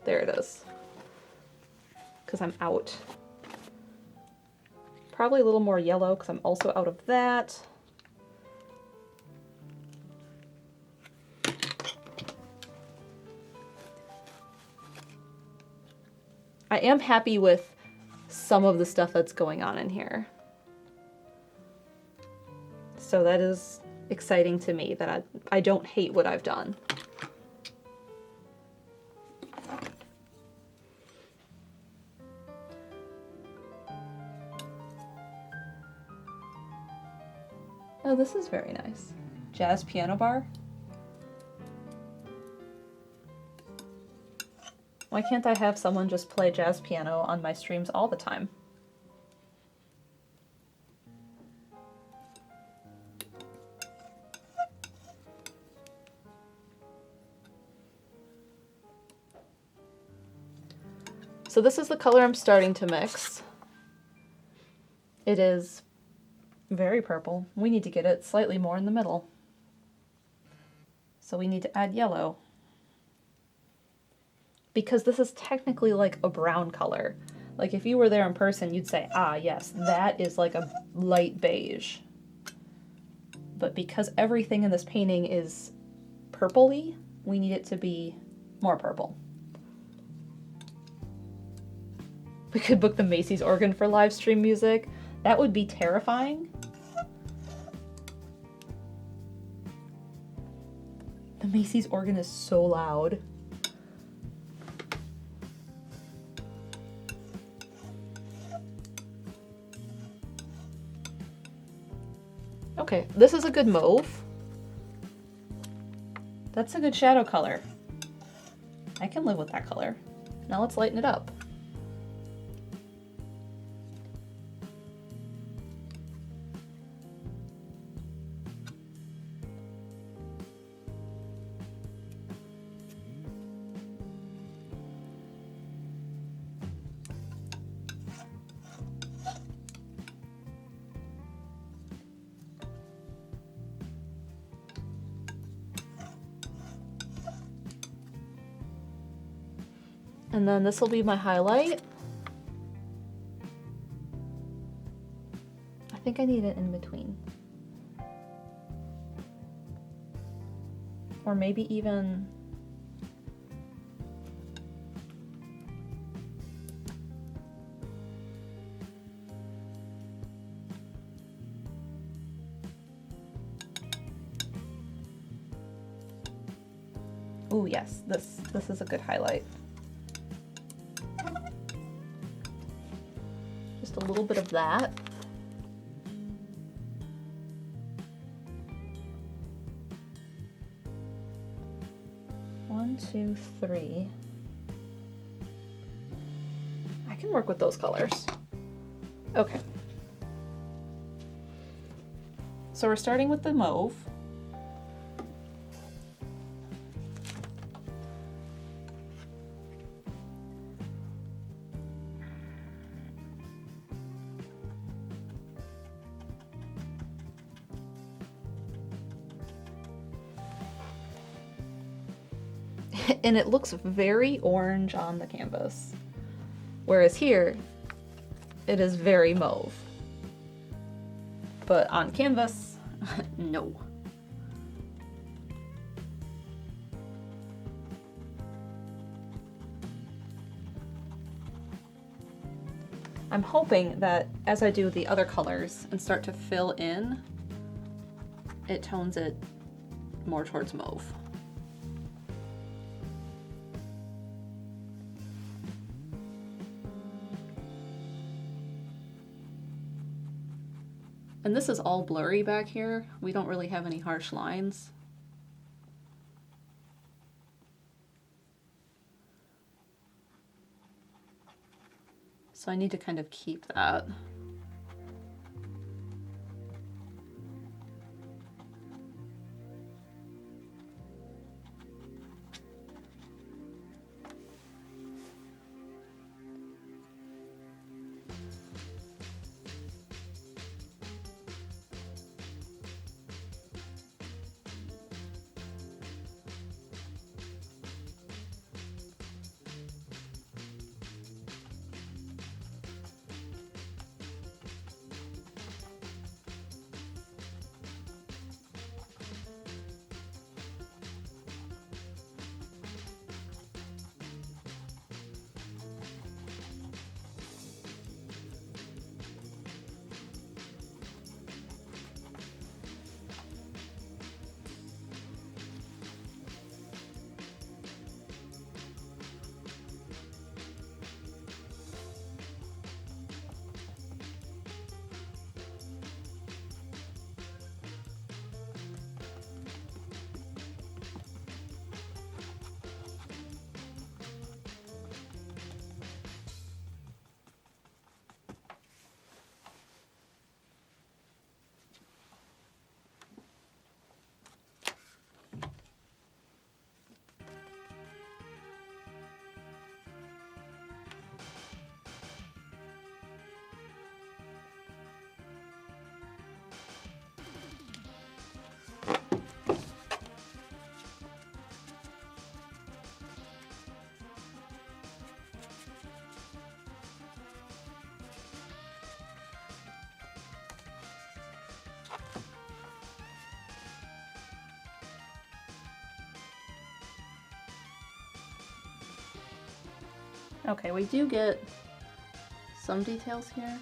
There it is. Because I'm out. Probably a little more yellow because I'm also out of that. I am happy with some of the stuff that's going on in here. So that is exciting to me that I don't hate what I've done. Oh, this is very nice. Jazz piano bar. Why can't I have someone just play jazz piano on my streams all the time? So this is the color I'm starting to mix. It is very purple. We need to get it slightly more in the middle. So we need to add yellow. Because this is technically like a brown color. Like if you were there in person, you'd say, ah, yes, that is like a light beige. But because everything in this painting is purpley, we need it to be more purple. We could book the Macy's organ for live stream music. That would be terrifying. The Macy's organ is so loud. Okay, this is a good mauve. That's a good shadow color. I can live with that color. Now let's lighten it up. And then this will be my highlight. I think I need it in between. Or maybe even... Oh yes, this is a good highlight. Just a little bit of that. One, two, three. I can work with those colors. Okay. So we're starting with the mauve. And it looks very orange on the canvas. Whereas here, it is very mauve. But on canvas, no. I'm hoping that as I do the other colors and start to fill in, it tones it more towards mauve. And this is all blurry back here. We don't really have any harsh lines. So I need to kind of keep that. Okay, we do get some details here.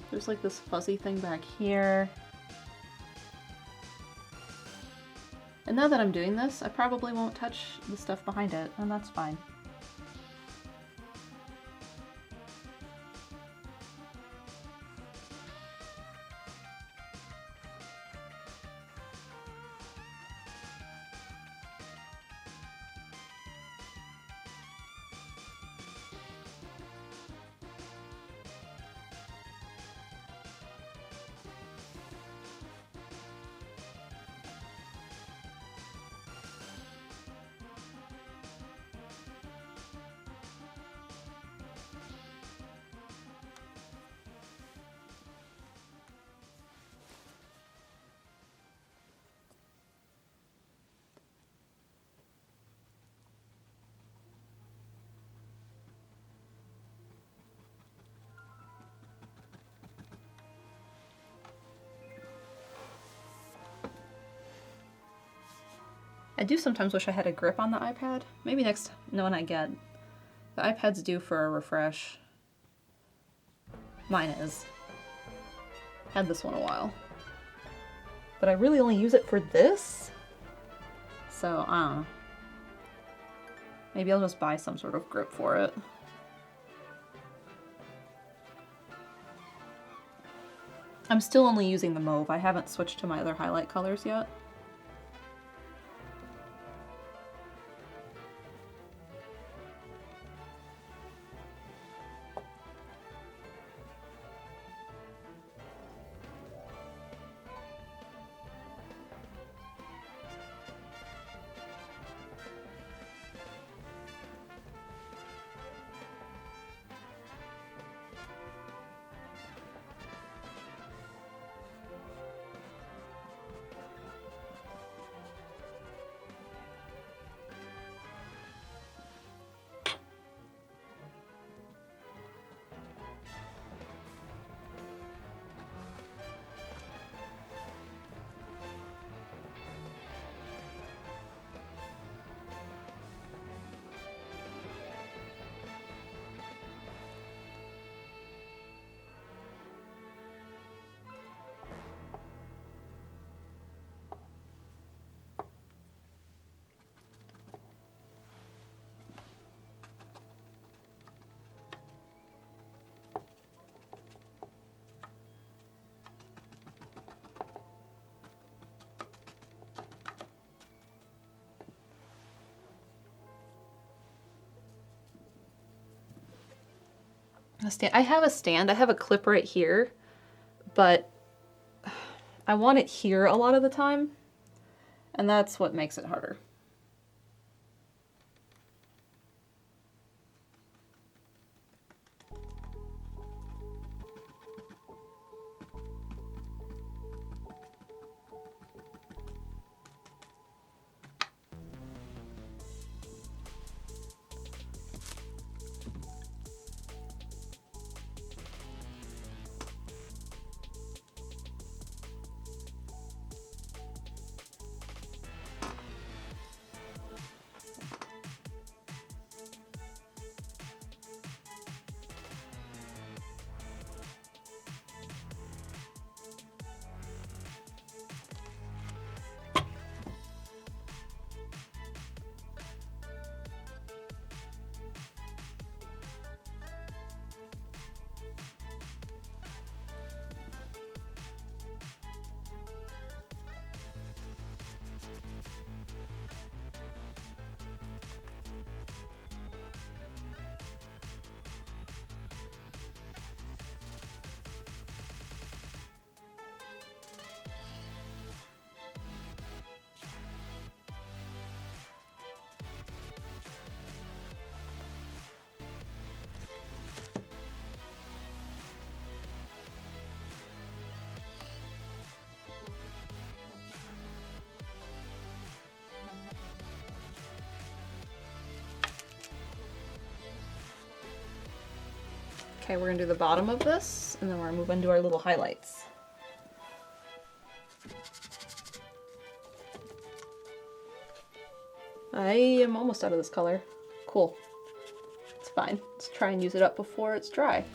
There's like this fuzzy thing back here. And now that I'm doing this, I probably won't touch the stuff behind it, and that's fine. I do sometimes wish I had a grip on the iPad. Maybe next one I get. The iPad's due for a refresh. Mine is. Had this one a while. But I really only use it for this? So, I don't know. Maybe I'll just buy some sort of grip for it. I'm still only using the mauve. I haven't switched to my other highlight colors yet. I have a stand. I have a clip right here, but I want it here a lot of the time, and that's what makes it harder. Okay, we're gonna do the bottom of this, and then we're gonna move into our little highlights. I am almost out of this color. Cool. It's fine. Let's try and use it up before it's dry.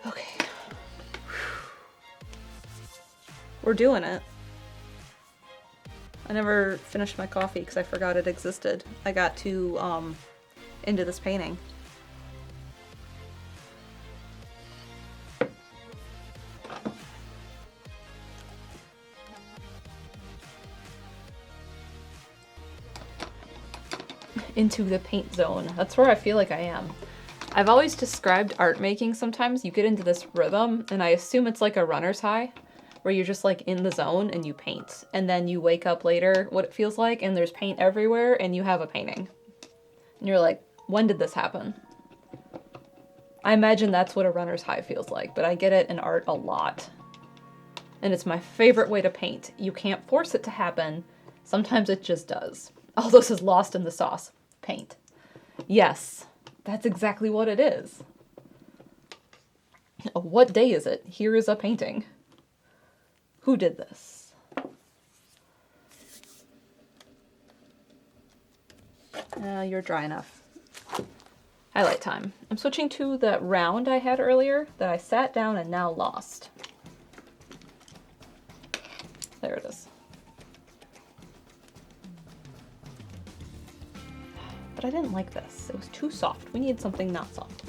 Okay. We're doing it. I never finished my coffee because I forgot it existed. I got too into this painting. Into the paint zone. That's where I feel like I am. I've always described art making sometimes. You get into this rhythm, and I assume it's like a runner's high, where you're just like in the zone and you paint. And then you wake up later, what it feels like, and there's paint everywhere, and you have a painting. And you're like, when did this happen? I imagine that's what a runner's high feels like, but I get it in art a lot. And it's my favorite way to paint. You can't force it to happen. Sometimes it just does. All this is lost in the sauce. Paint. Yes, that's exactly what it is. What day is it? Here is a painting. Who did this? You're dry enough. Highlight time. I'm switching to that round I had earlier that I sat down and now lost. There it is. But I didn't like this. It was too soft. We need something not soft.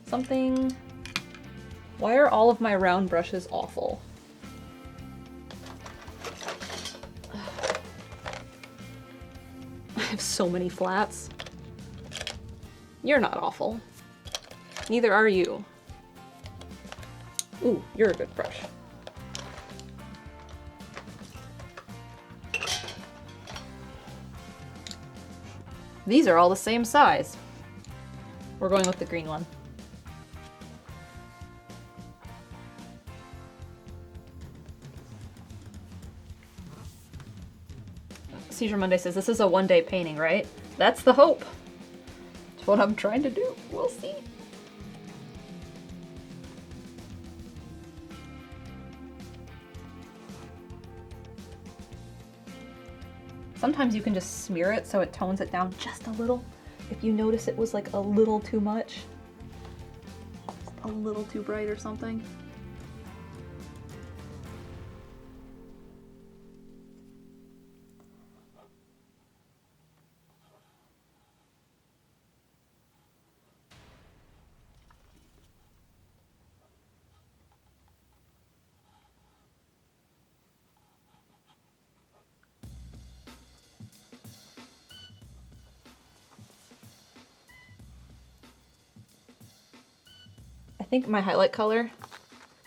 Something... Why are all of my round brushes awful? I have so many flats. You're not awful. Neither are you. Ooh, you're a good brush. These are all the same size. We're going with the green one. Seizure Monday says, this is a one-day painting, right? That's the hope. It's what I'm trying to do. We'll see. Sometimes you can just smear it so it tones it down just a little. If you notice it was like a little too much, just a little too bright or something. I think my highlight color,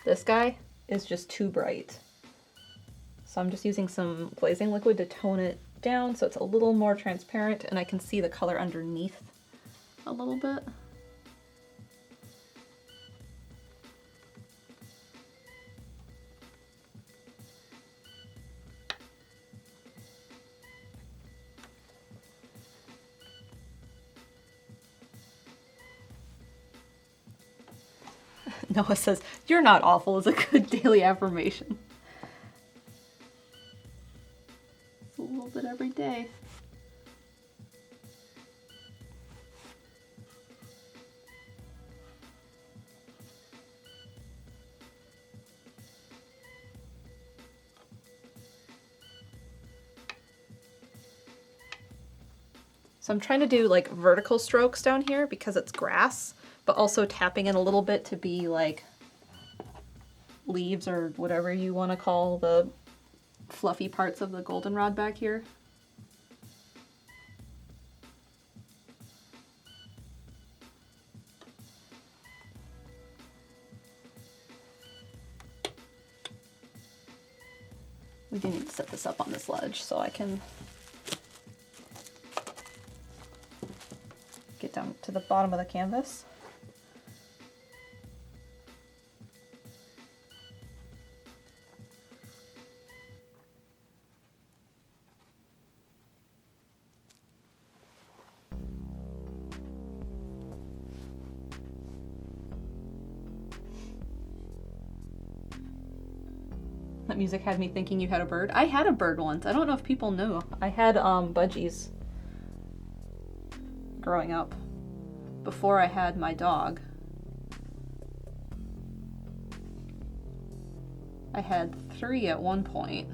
this guy, is just too bright. So I'm just using some glazing liquid to tone it down so it's a little more transparent and I can see the color underneath a little bit. Noah says, "You're not awful" is a good daily affirmation. It's a little bit every day. So I'm trying to do like vertical strokes down here because it's grass, but also tapping in a little bit to be like leaves or whatever you want to call the fluffy parts of the goldenrod back here. We do need to set this up on this ledge so I can get down to the bottom of the canvas. That music had me thinking you had a bird. I had a bird once. I don't know if people knew. I had budgies growing up before I had my dog. I had 3 at one point.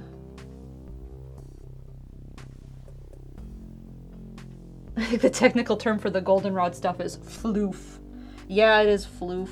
I think the technical term for the goldenrod stuff is floof. Yeah, it is floof.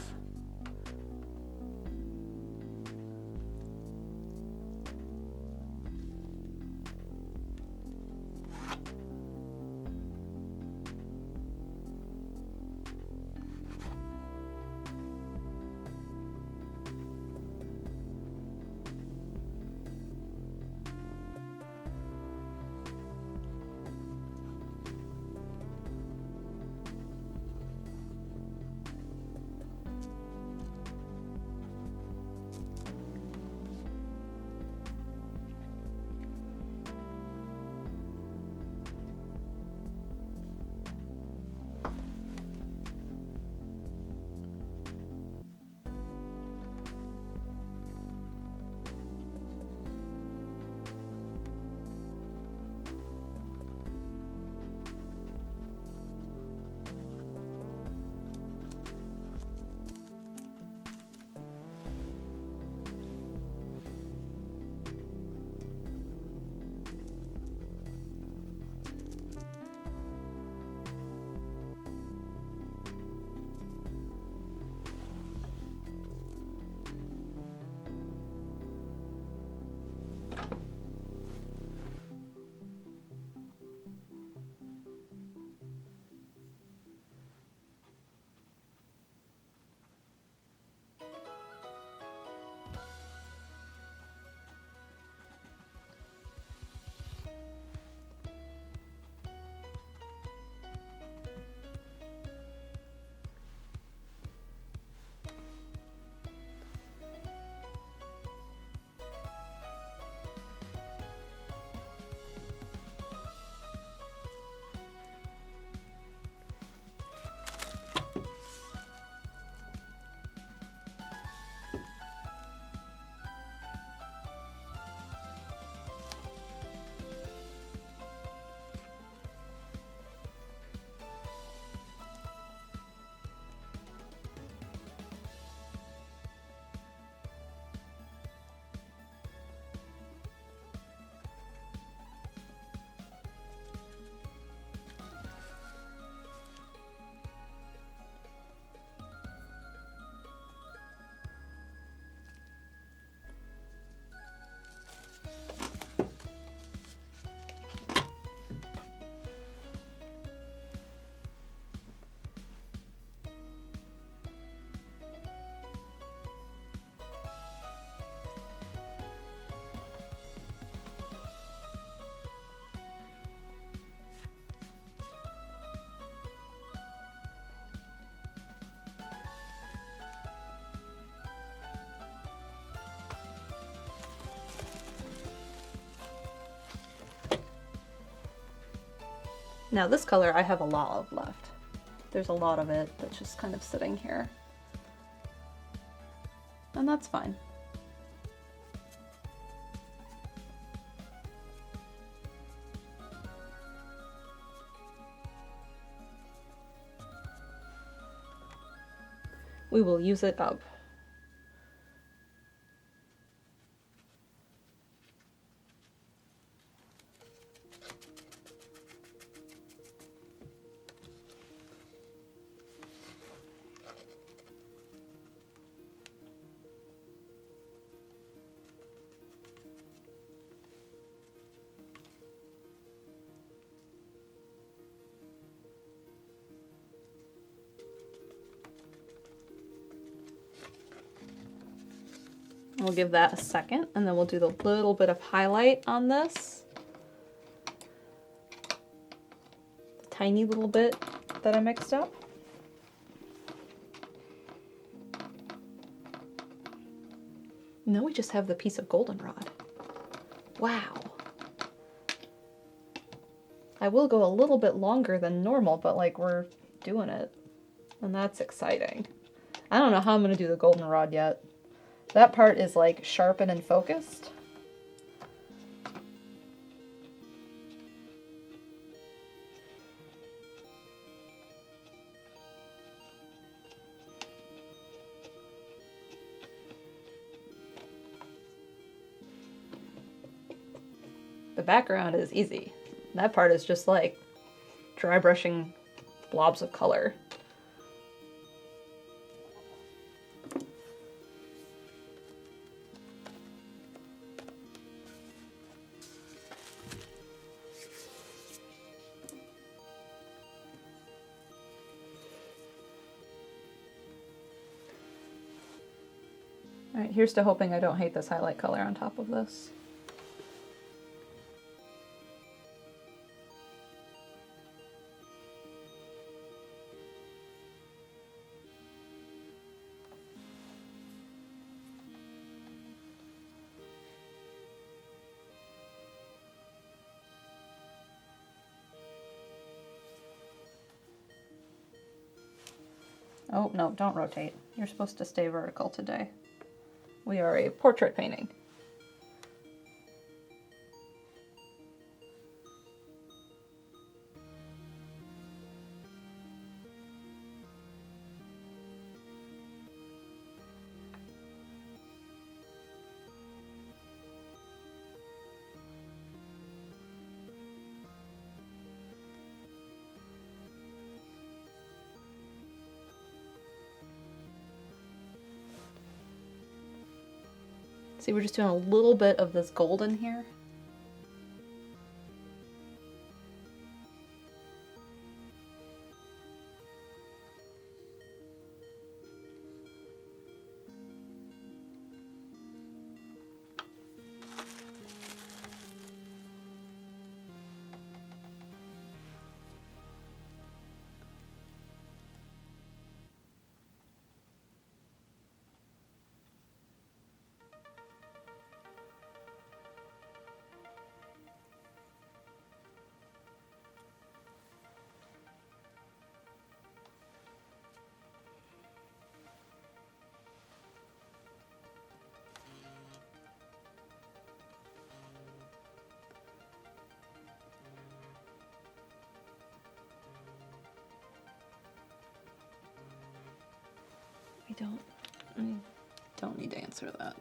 Now this color I have a lot of left. There's a lot of it that's just kind of sitting here. And that's fine. We will use it up. We'll give that a second, and then we'll do the little bit of highlight on this. The tiny little bit that I mixed up. And then we just have the piece of goldenrod. Wow. I will go a little bit longer than normal, but like we're doing it. And that's exciting. I don't know how I'm gonna do the goldenrod yet. That part is like sharpened and focused. The background is easy. That part is just like dry brushing blobs of color. Alright, here's to hoping I don't hate this highlight color on top of this. Oh, no, don't rotate. You're supposed to stay vertical today. We are a portrait painting. See, we're just doing a little bit of this golden here. I don't need to answer that.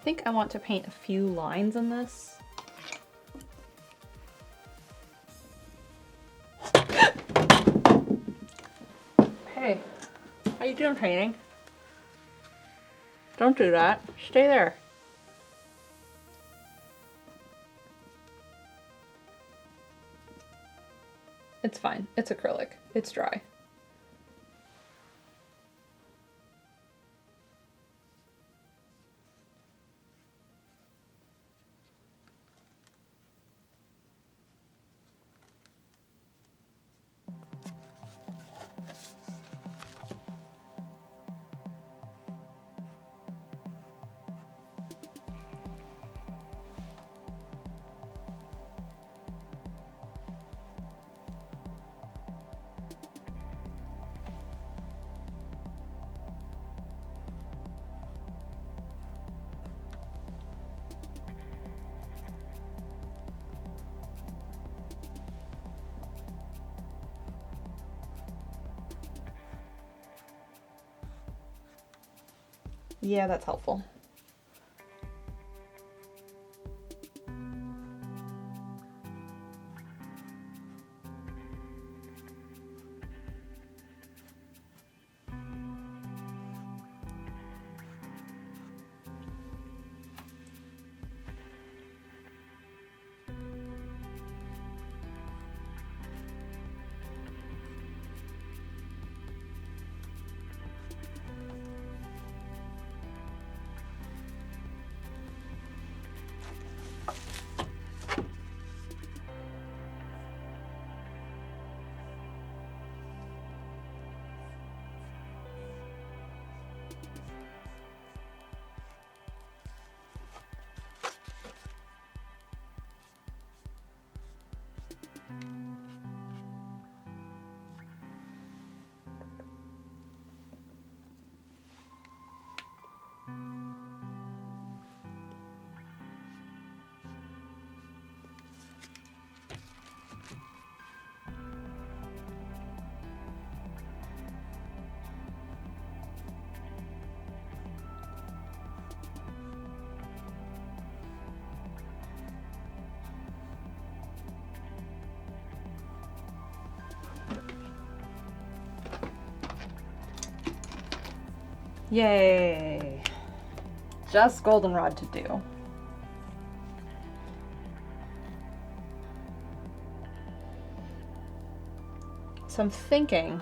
think I want to paint a few lines in this. Hey, how you doing, painting? Don't do that. Stay there. It's fine. It's acrylic. It's dry. Yeah, that's helpful. Yay! Just Goldenrod to do. So I'm thinking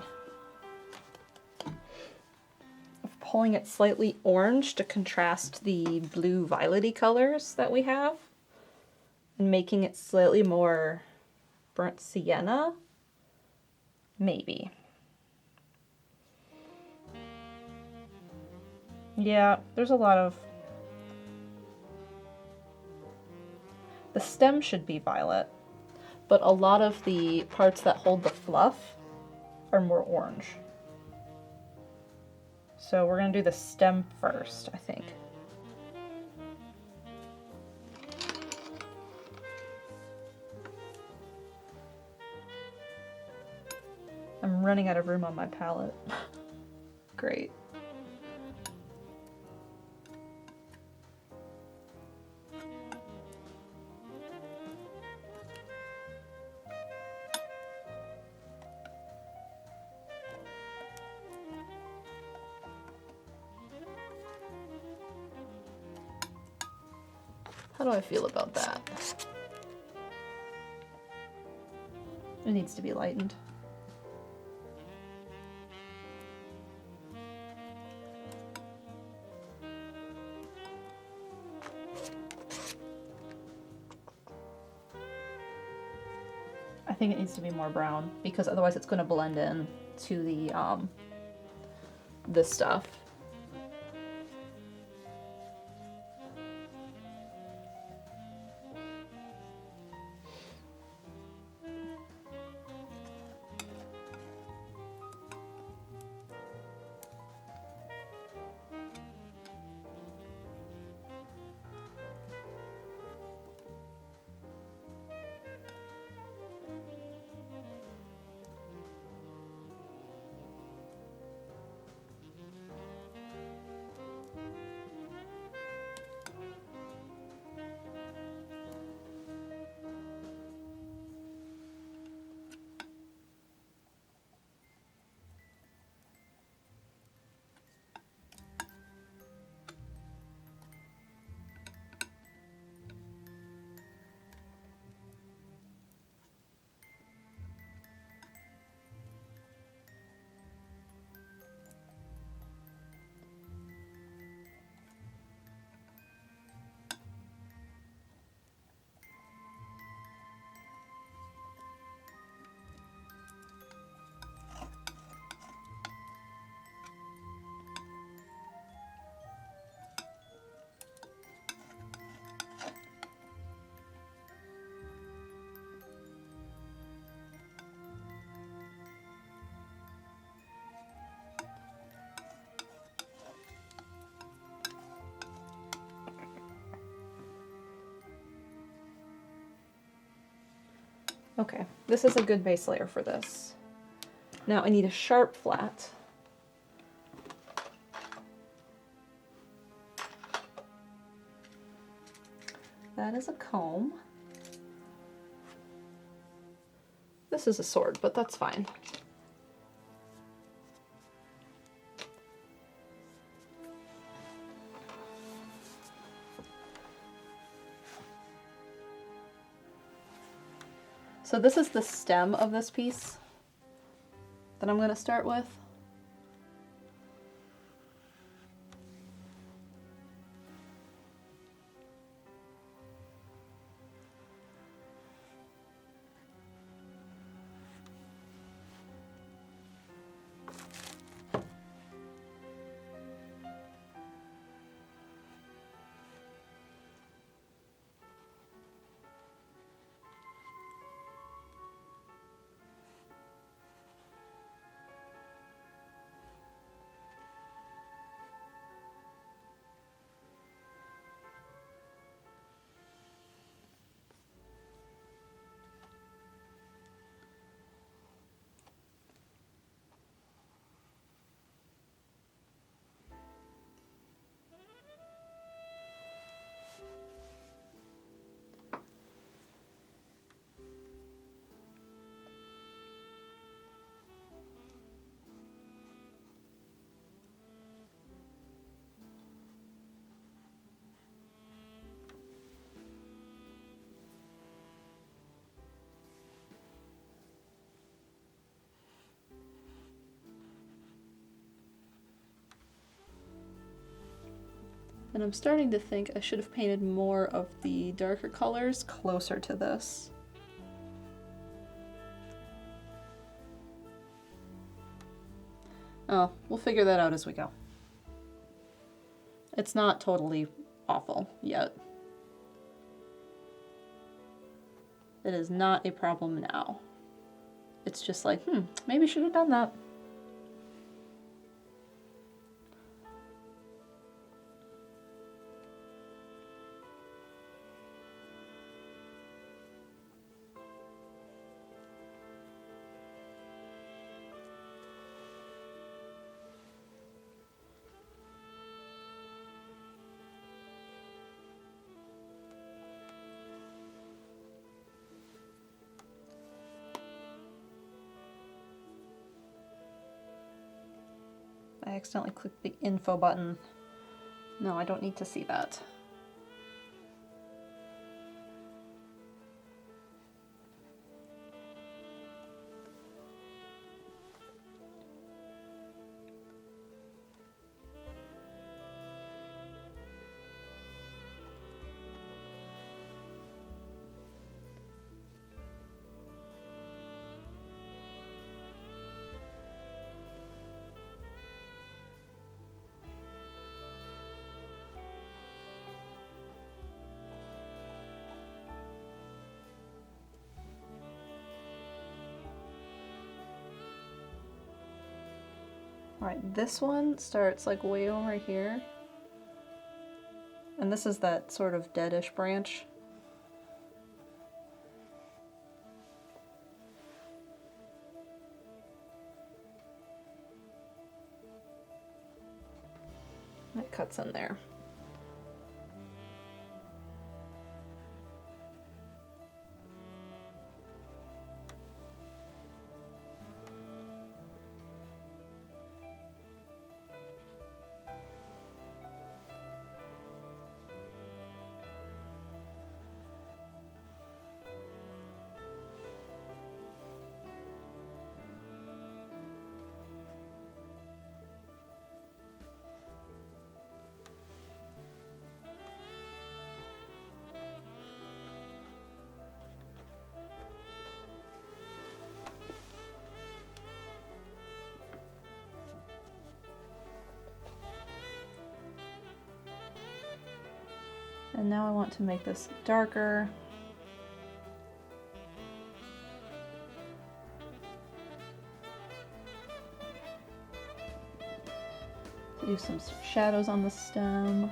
of pulling it slightly orange to contrast the blue violety colors that we have, and making it slightly more burnt sienna, maybe. Yeah, there's a lot of... The stem should be violet, but a lot of the parts that hold the fluff are more orange. So we're gonna do the stem first, I think. I'm running out of room on my palette. Great. How do I feel about that? It needs to be lightened. I think it needs to be more brown because otherwise it's going to blend in to the this stuff. Okay, this is a good base layer for this. Now I need a sharp flat. That is a comb. This is a sword, but that's fine. So this is the stem of this piece that I'm going to start with. And I'm starting to think I should have painted more of the darker colors closer to this. Oh, we'll figure that out as we go. It's not totally awful yet. It is not a problem now. It's just like, maybe I should have done that. I accidentally clicked the info button. No, I don't need to see that. Alright, this one starts like way over here. And this is that sort of deadish branch. It cuts in there. And now I want to make this darker. Do some shadows on the stem.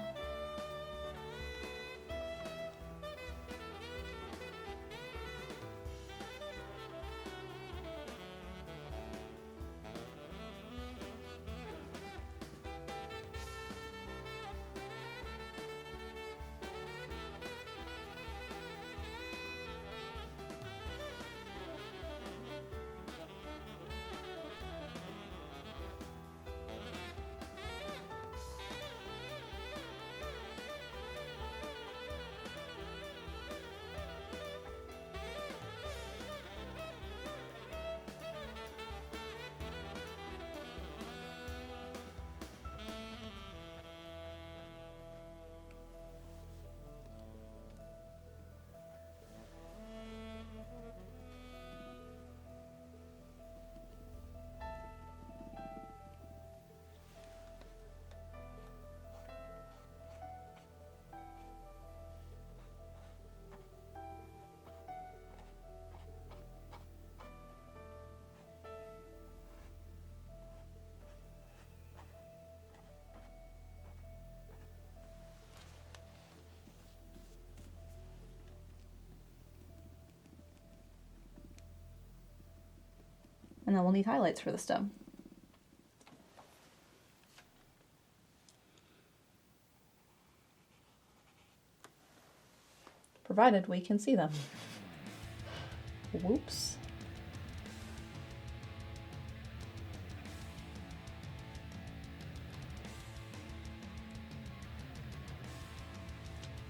And then we'll need highlights for the stem. Provided we can see them. Whoops.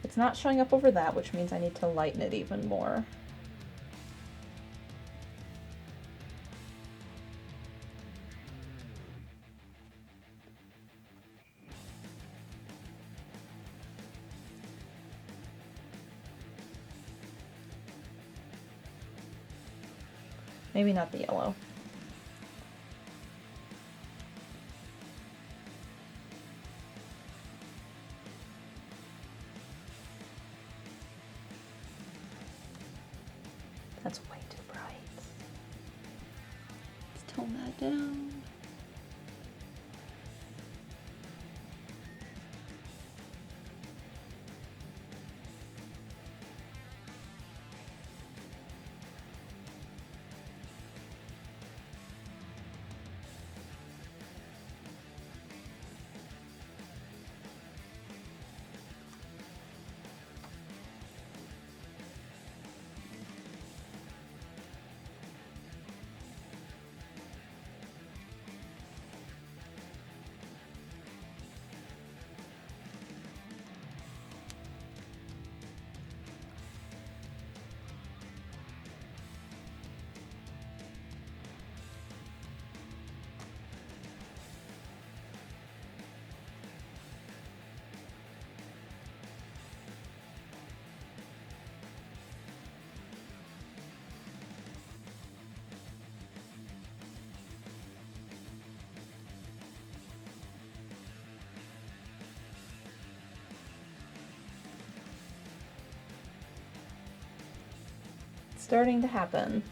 It's not showing up over that, which means I need to lighten it even more. Maybe not the yellow. That's way too bright. Let's tone that down. Starting to happen.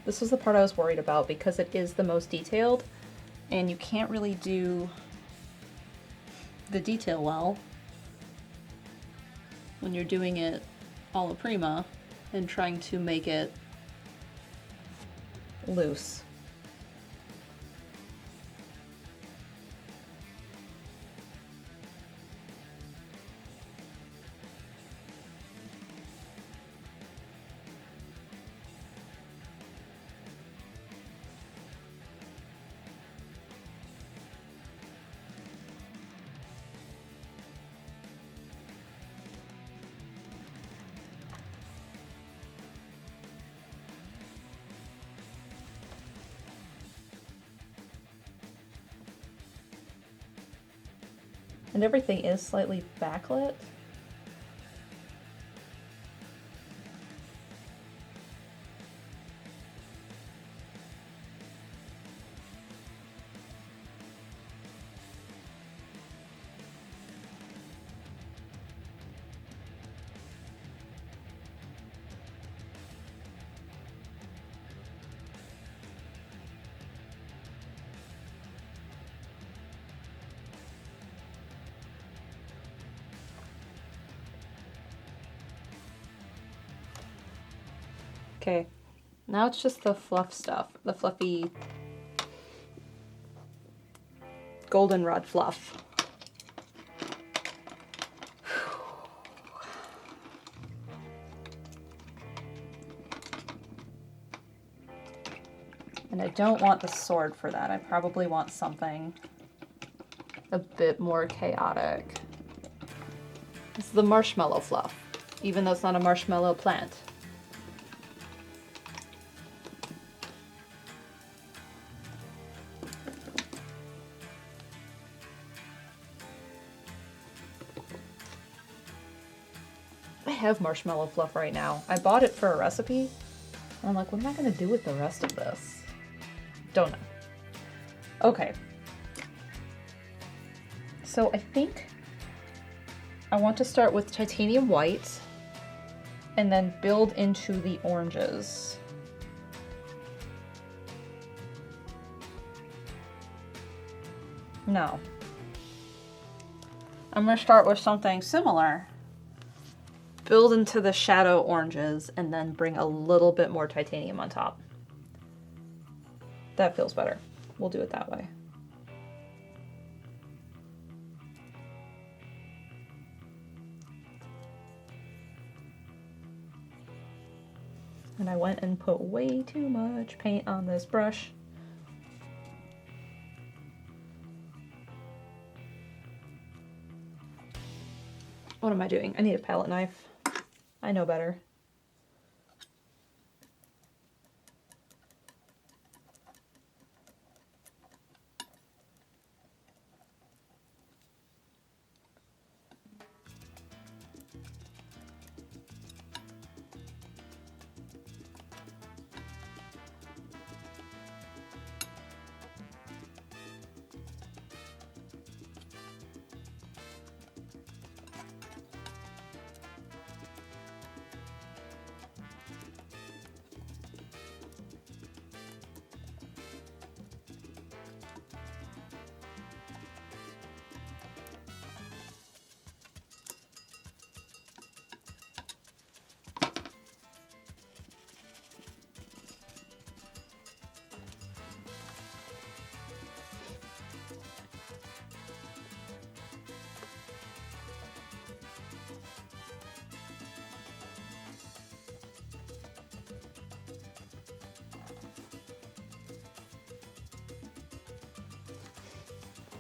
This was the part I was worried about because it is the most detailed and you can't really do the detail well when you're doing it alla prima and trying to make it loose. And everything is slightly backlit. Okay, now it's just the fluff stuff, the fluffy goldenrod fluff. And I don't want the sword for that. I probably want something a bit more chaotic. This is the marshmallow fluff, even though it's not a marshmallow plant. I have marshmallow fluff right now. I bought it for a recipe, and I'm like, what am I gonna do with the rest of this? Don't know. Okay. So I think I want to start with titanium white and then build into the oranges. No. I'm gonna start with something similar. Build into the shadow oranges and then bring a little bit more titanium on top. That feels better. We'll do it that way. And I went and put way too much paint on this brush. What am I doing? I need a palette knife. I know better.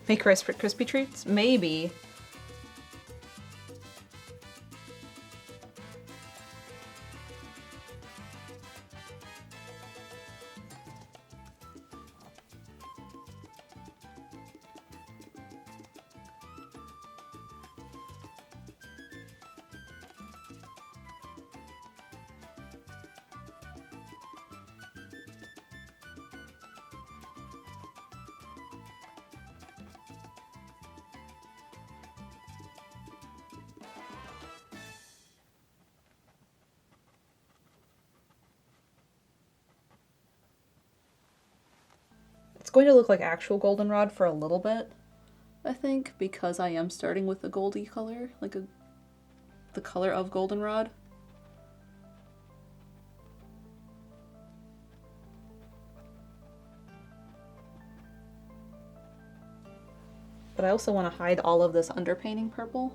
Make Rice Krispie treats? Maybe. It's going to look like actual goldenrod for a little bit, I think, because I am starting with a goldy color, like the color of goldenrod. But I also want to hide all of this underpainting purple.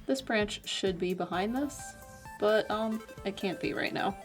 This branch should be behind this, but it can't be right now.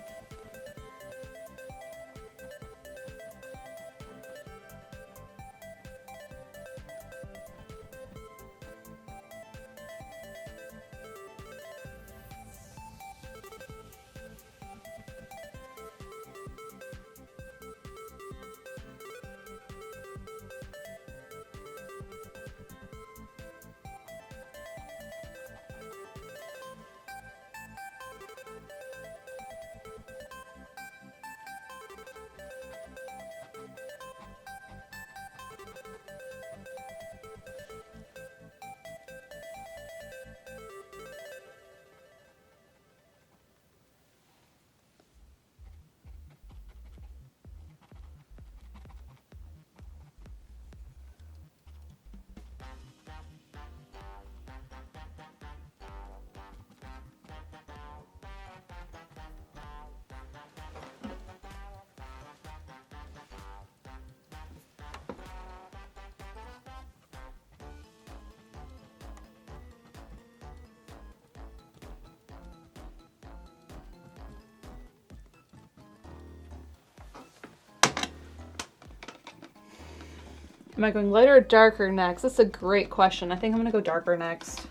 Am I going lighter or darker next? That's a great question. I think I'm gonna go darker next.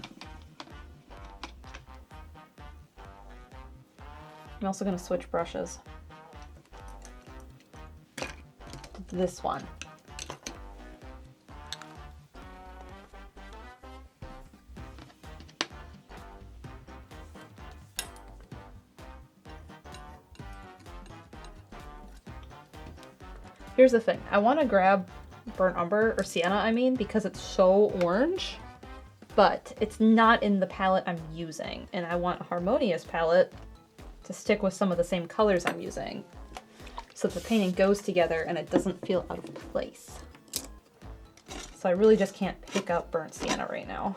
I'm also gonna switch brushes. This one. Here's the thing. I want to grab burnt umber, or sienna, I mean, because it's so orange, but it's not in the palette I'm using, and I want a harmonious palette to stick with some of the same colors I'm using, so the painting goes together and it doesn't feel out of place. So I really just can't pick up burnt sienna right now.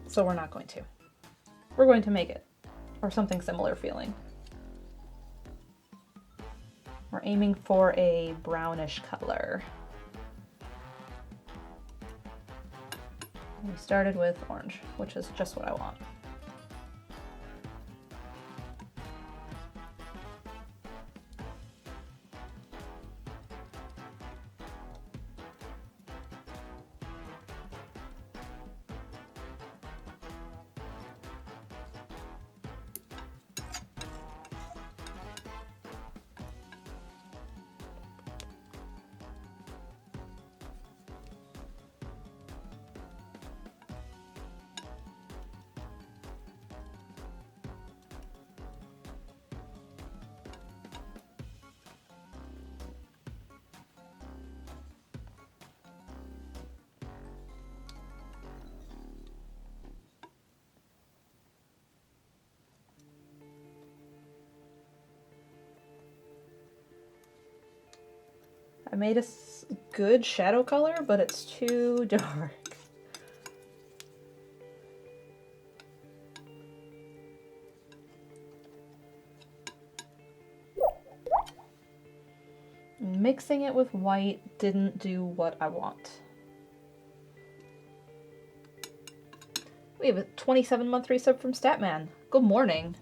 So we're not going to. We're going to make it, or something similar feeling. We're aiming for a brownish color. We started with orange, which is just what I want. I made a good shadow color, but it's too dark. Mixing it with white didn't do what I want. We have a 27-month resub from Statman. Good morning.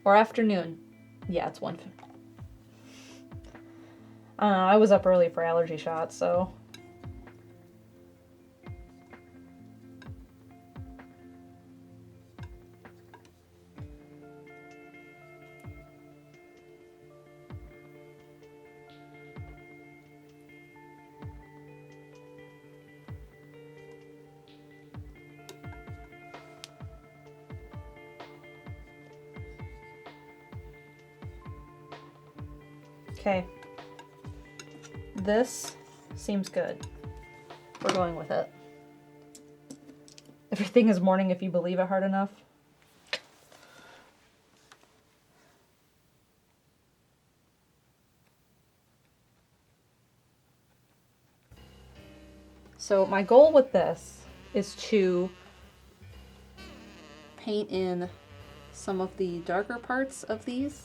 Or afternoon. Yeah, it's 1:50. I was up early for allergy shots, so. Okay. This seems good. We're going with it. Everything is morning if you believe it hard enough. So my goal with this is to paint in some of the darker parts of these.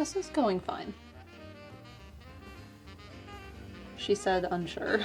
This is going fine. She said unsure.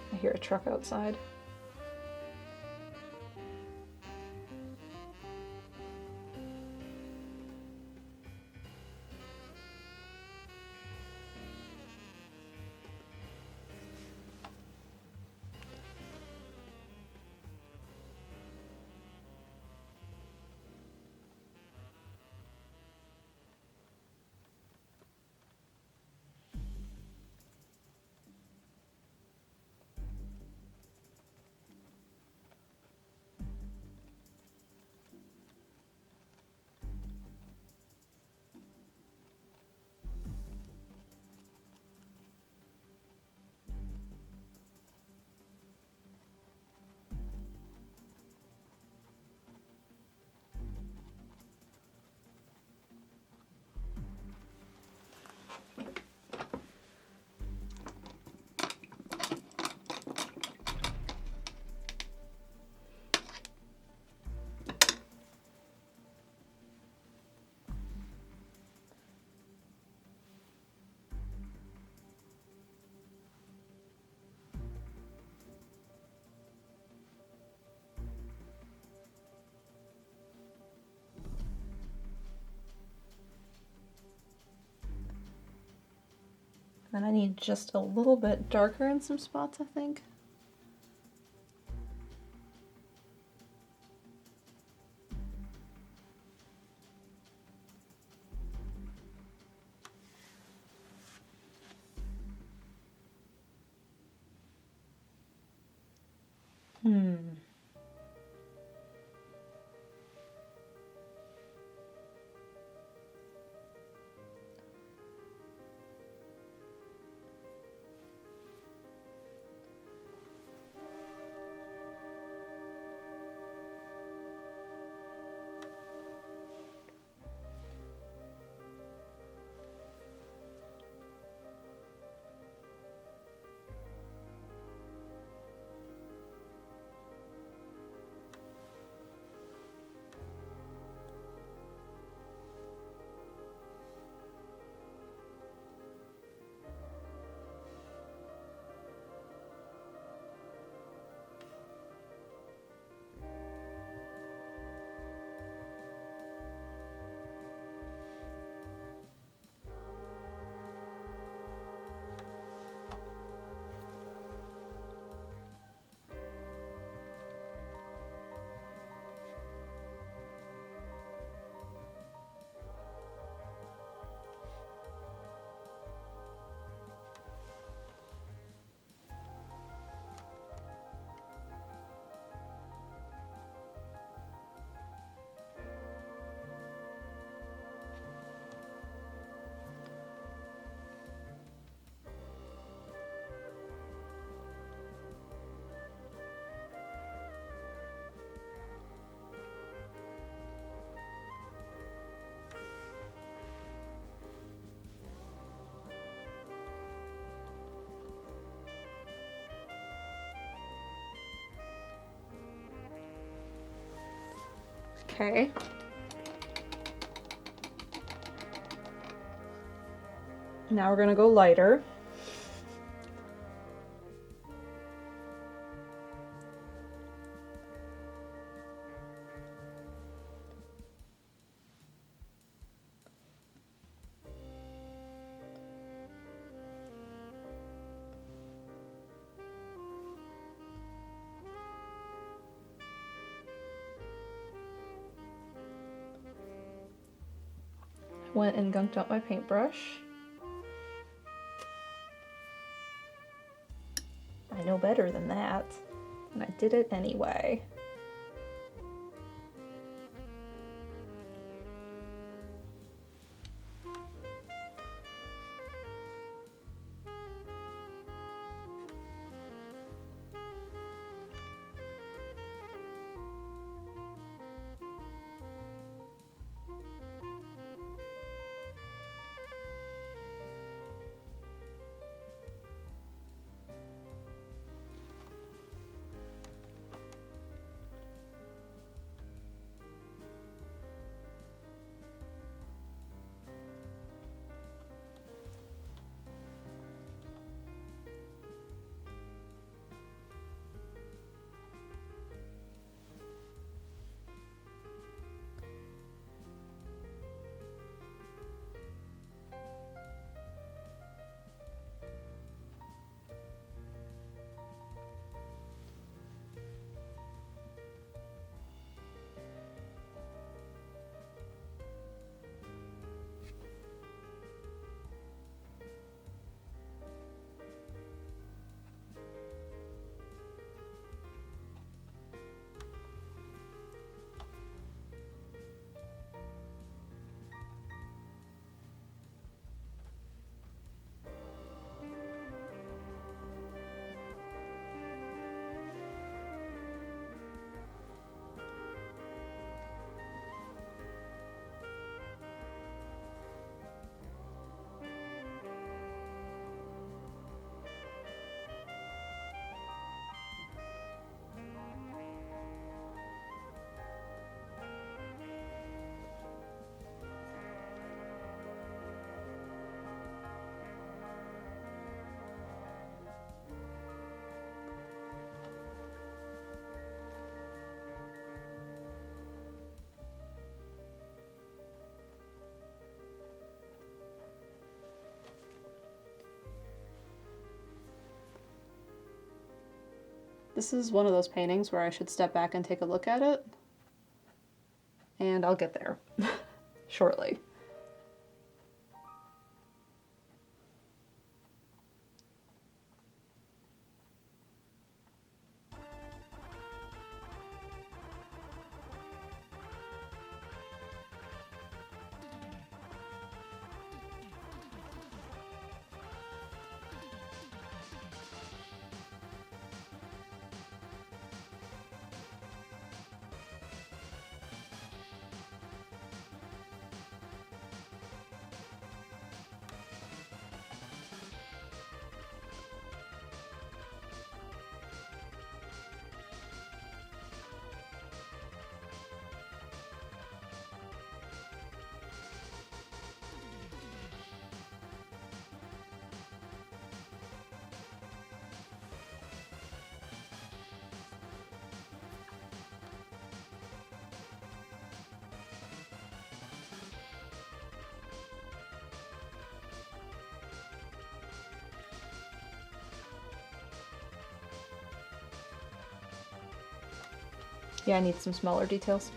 I hear a truck outside. And I need just a little bit darker in some spots, I think. Okay. Now we're gonna go lighter. Went and gunked out my paintbrush. know better than that. And I did it anyway. This is one of those paintings where I should step back and take a look at it. And I'll get there shortly. Yeah, I need some smaller details.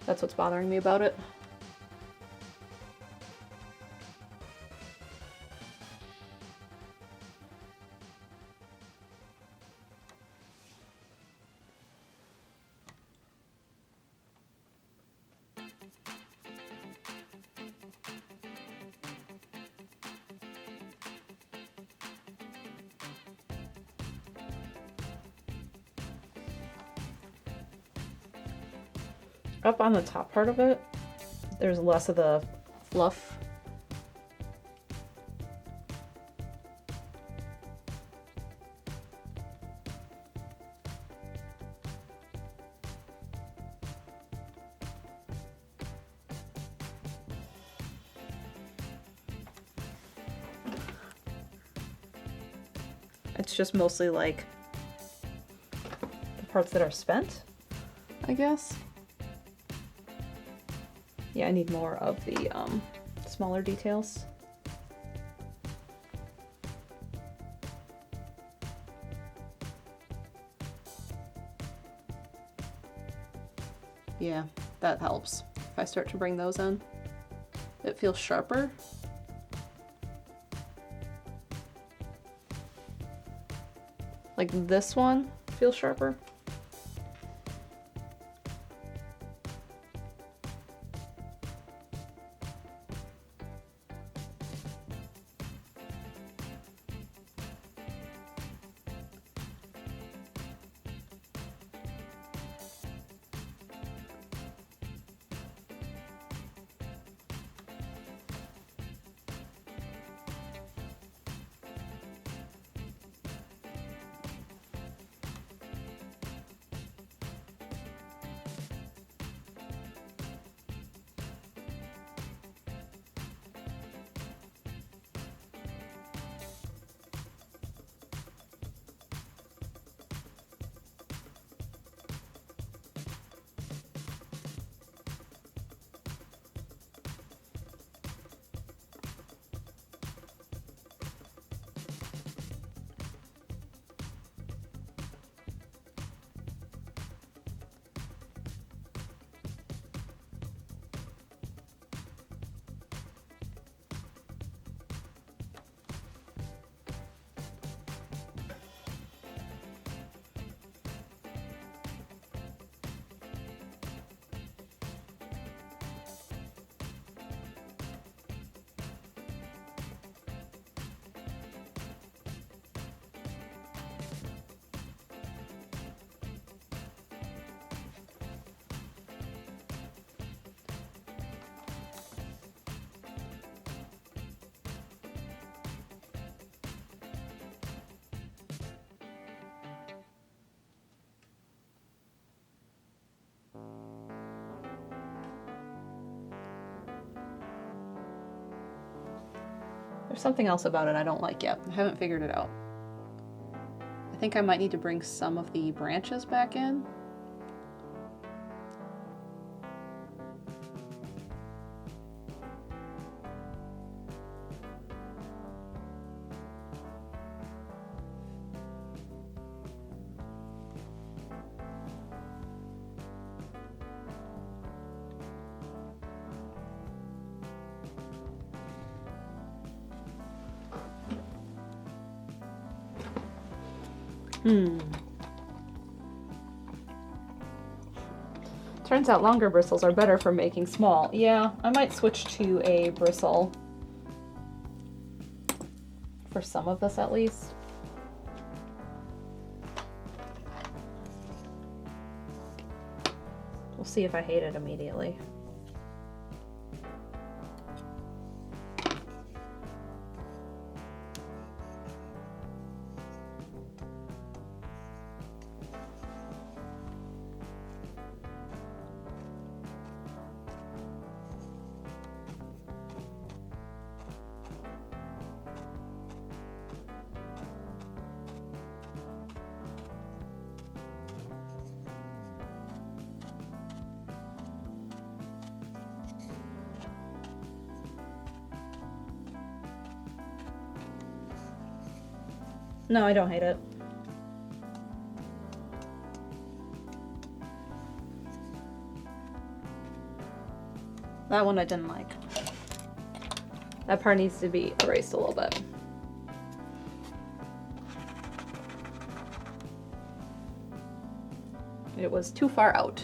That's what's bothering me about it. Up on the top part of it, there's less of the fluff. It's just mostly like the parts that are spent, I guess. Yeah, I need more of the smaller details. Yeah, that helps. If I start to bring those in, it feels sharper. Like this one feels sharper. There's something else about it I don't like yet. I haven't figured it out. I think I might need to bring some of the branches back in. Turns out longer bristles are better for making small. Yeah, I might switch to a bristle. For some of this at least. We'll see if I hate it immediately. No, I don't hate it. That one I didn't like. That part needs to be erased a little bit. It was too far out.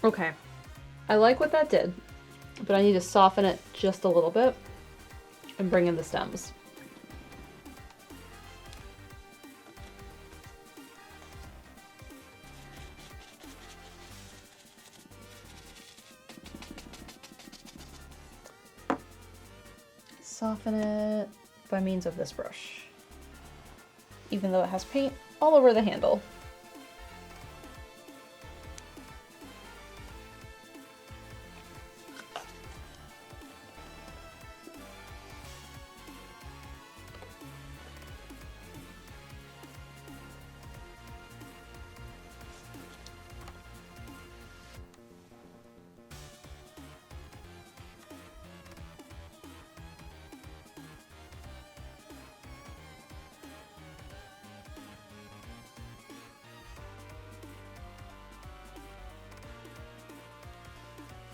Okay. I like what that did, but I need to soften it just a little bit and bring in the stems. Soften it by means of this brush, even though it has paint all over the handle.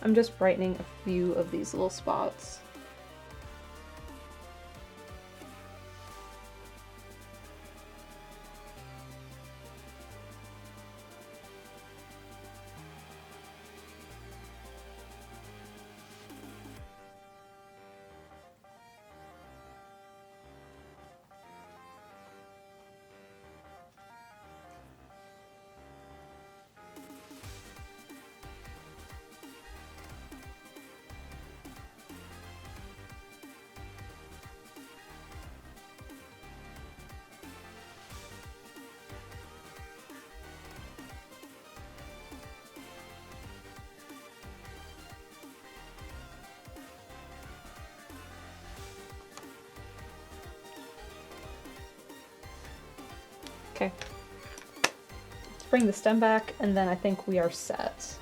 I'm just brightening a few of these little spots. Okay. Let's bring the stem back, and then I think we are set.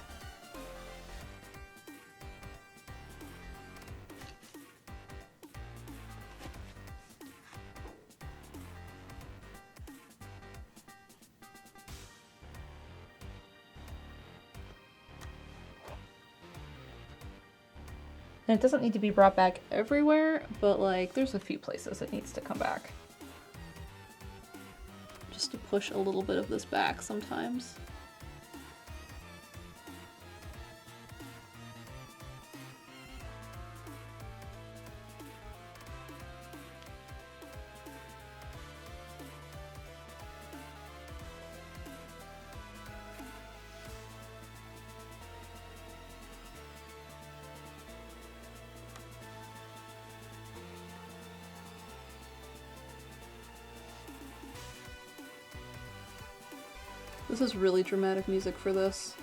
And it doesn't need to be brought back everywhere, but like there's a few places it needs to come back. Just to push a little bit of this back sometimes. This is really dramatic music for this.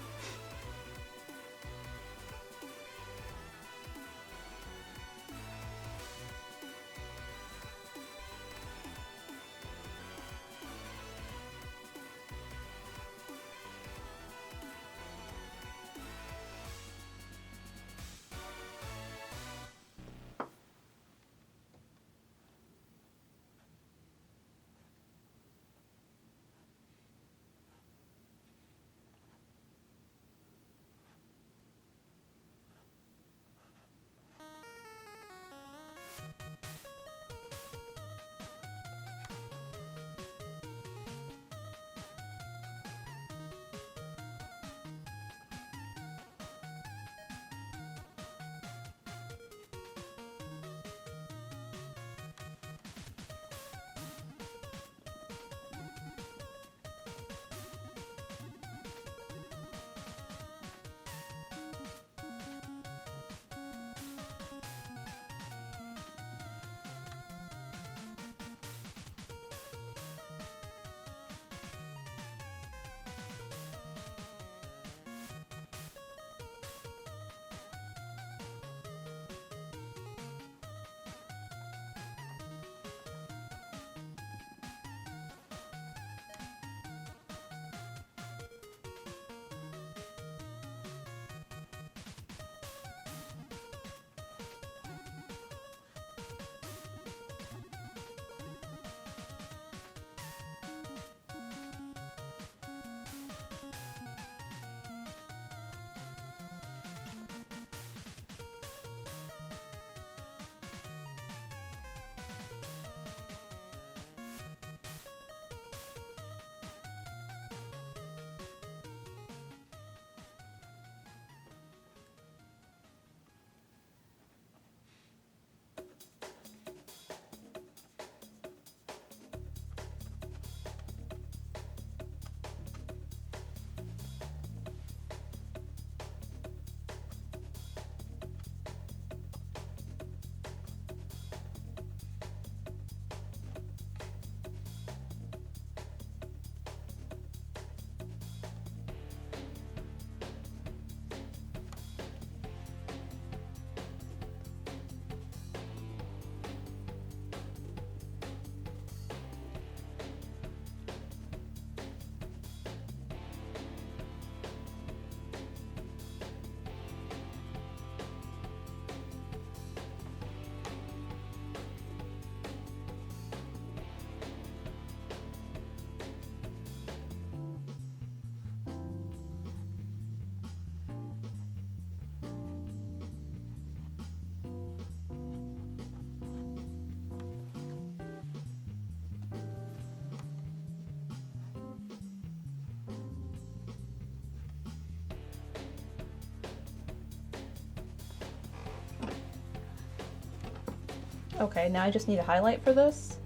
Okay, now I just need a highlight for this.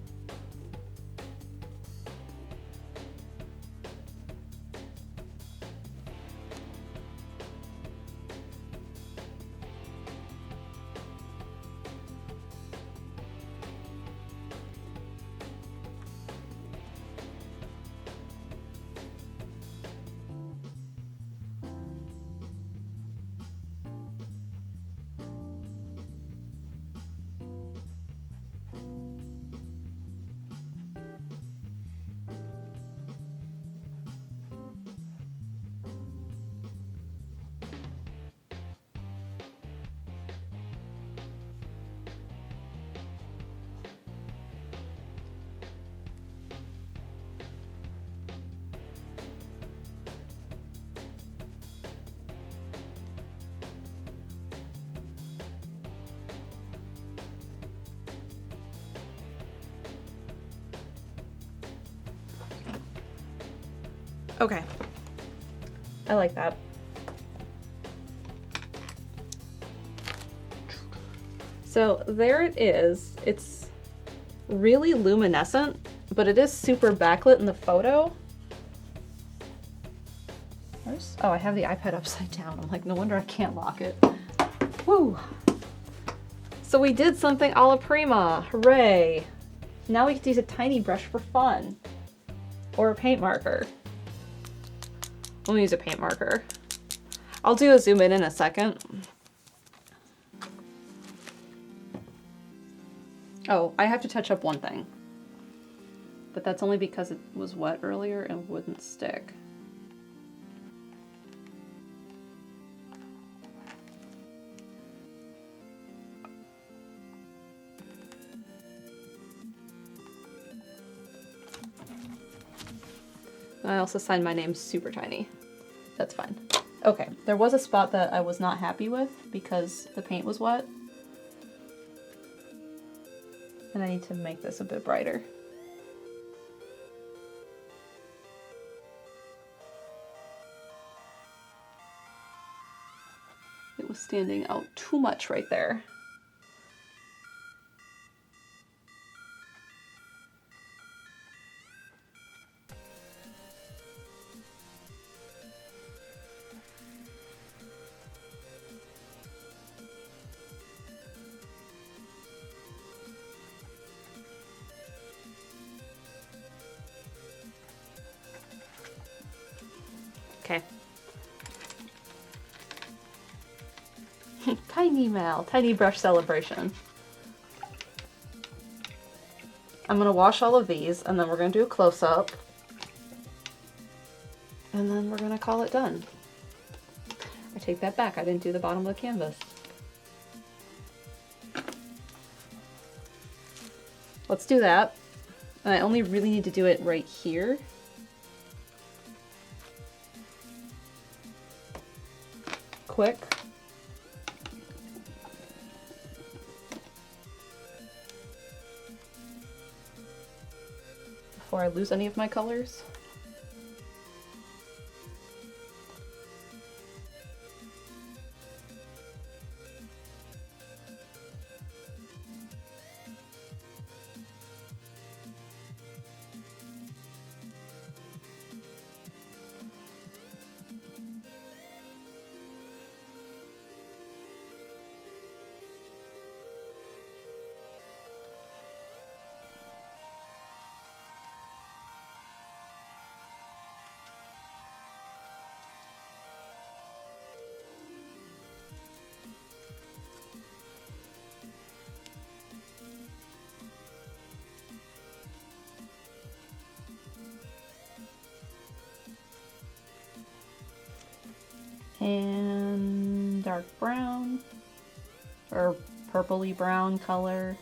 Okay. I like that. So there it is. It's really luminescent, but it is super backlit in the photo. Oh, I have the iPad upside down. I'm like, no wonder I can't lock it. Woo! So we did something a la prima. Hooray! Now we get to use a tiny brush for fun. Or a paint marker. We'll use a paint marker. I'll do a zoom in a second. Oh, I have to touch up one thing. But that's only because it was wet earlier and wouldn't stick. I also signed my name super tiny. That's fine. Okay, there was a spot that I was not happy with because the paint was wet. And I need to make this a bit brighter. It was standing out too much right there. Okay. Tiny Mal, tiny brush celebration. I'm gonna wash all of these and then we're gonna do a close-up. And then we're gonna call it done. I take that back, I didn't do the bottom of the canvas. Let's do that. And I only really need to do it right here. Quick. Before I lose any of my colors. And dark brown or purpley brown color.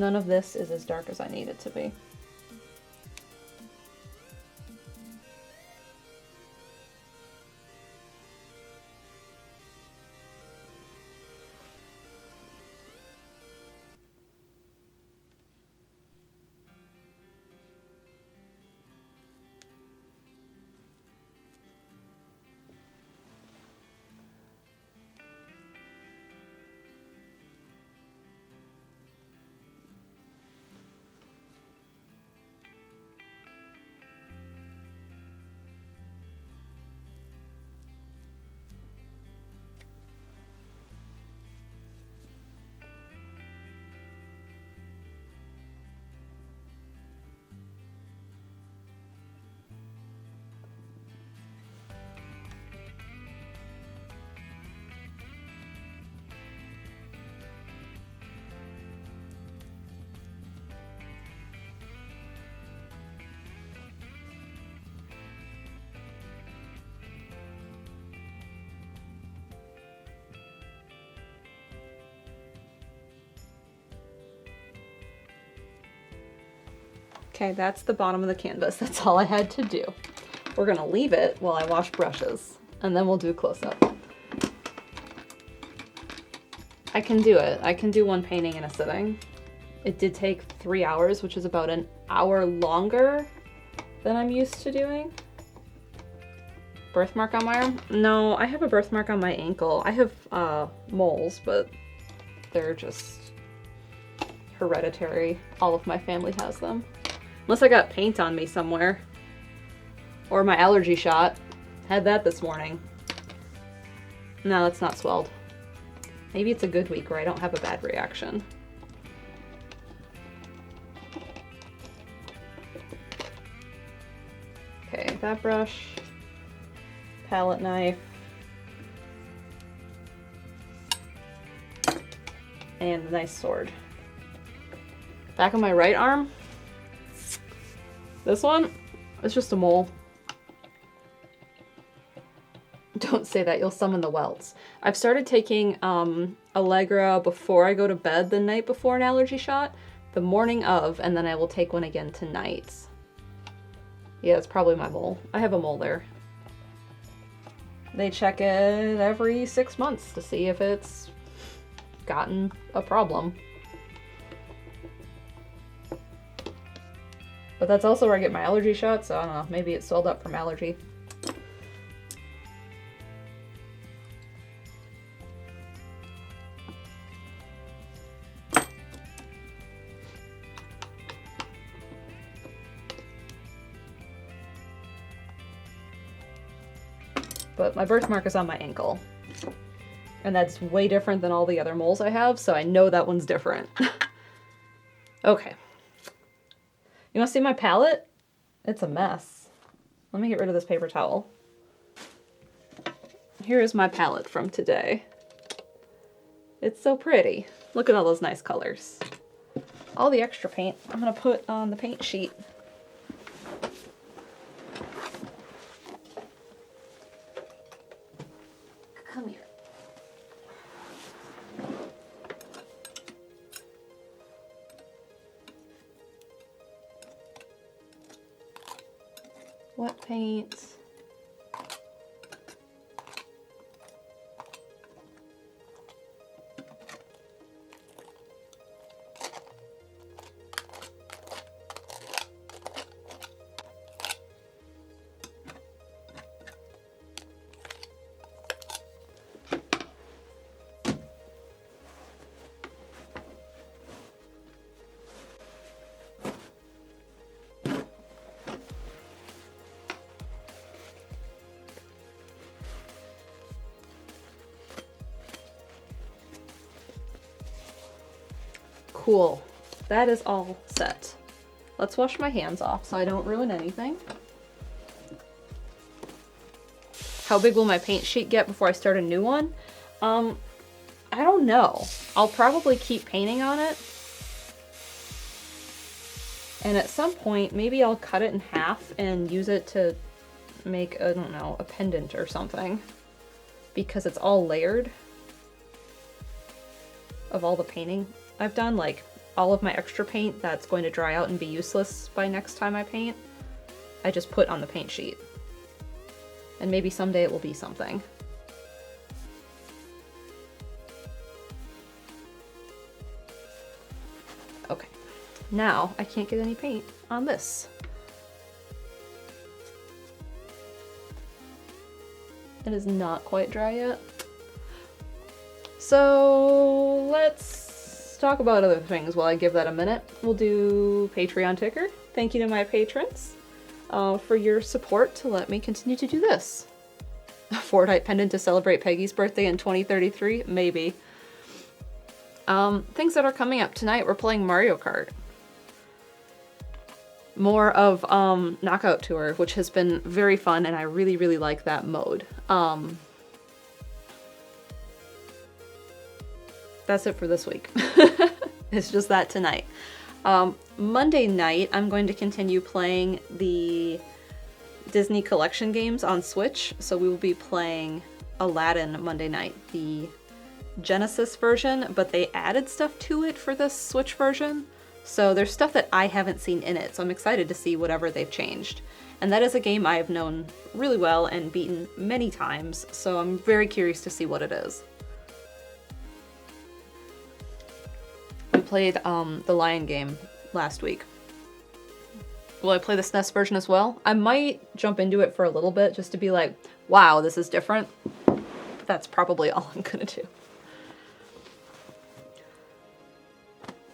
None of this is as dark as I need it to be. Okay, that's the bottom of the canvas. That's all I had to do. We're gonna leave it while I wash brushes, and then we'll do close-up. I can do it. I can do one painting in a sitting. It did take 3 hours, which is about an hour longer than I'm used to doing. Birthmark on my arm? No, I have a birthmark on my ankle. I have moles, but they're just hereditary. All of my family has them. Unless I got paint on me somewhere. Or my allergy shot. Had that this morning. No, it's not swelled. Maybe it's a good week where I don't have a bad reaction. Okay, that brush. Palette knife. And a nice sword. Back of my right arm. This one is just a mole. Don't say that, you'll summon the welts. I've started taking Allegra before I go to bed the night before an allergy shot, the morning of, and then I will take one again tonight. Yeah, it's probably my mole. I have a mole there. They check it every 6 months to see if it's gotten a problem. But that's also where I get my allergy shot, so I don't know, maybe it swelled up from allergy. But my birthmark is on my ankle. And that's way different than all the other moles I have, so I know that one's different. Okay. You want to see my palette? It's a mess. Let me get rid of this paper towel. Here is my palette from today. It's so pretty. Look at all those nice colors. All the extra paint I'm going to put on the paint sheet. Come here. Wet paint. Cool. That is all set. Let's wash my hands off so I don't ruin anything. How big will my paint sheet get before I start a new one? I don't know. I'll probably keep painting on it. And at some point, maybe I'll cut it in half and use it to make, I don't know, a pendant or something. Because it's all layered of all the painting I've done. Like, all of my extra paint that's going to dry out and be useless by next time I paint, I just put on the paint sheet. And maybe someday it will be something. Okay, now I can't get any paint on this. It is not quite dry yet. So let's talk about other things while I give that a minute. We'll do Patreon ticker. Thank you to my patrons for your support to let me continue to do this. A Fortnite pendant to celebrate Peggy's birthday in 2033? Maybe. Things that are coming up tonight, we're playing Mario Kart. More of Knockout Tour, which has been very fun, and I really, really like that mode. That's it for this week. It's just that tonight. Monday night, I'm going to continue playing the Disney Collection games on Switch, so we will be playing Aladdin Monday night, the Genesis version, but they added stuff to it for this Switch version. So there's stuff that I haven't seen in it, so I'm excited to see whatever they've changed. And that is a game I've known really well and beaten many times, so I'm very curious to see what it is. We played the Lion game last week. Will I play the SNES version as well? I might jump into it for a little bit just to be like, wow, this is different. But that's probably all I'm gonna do.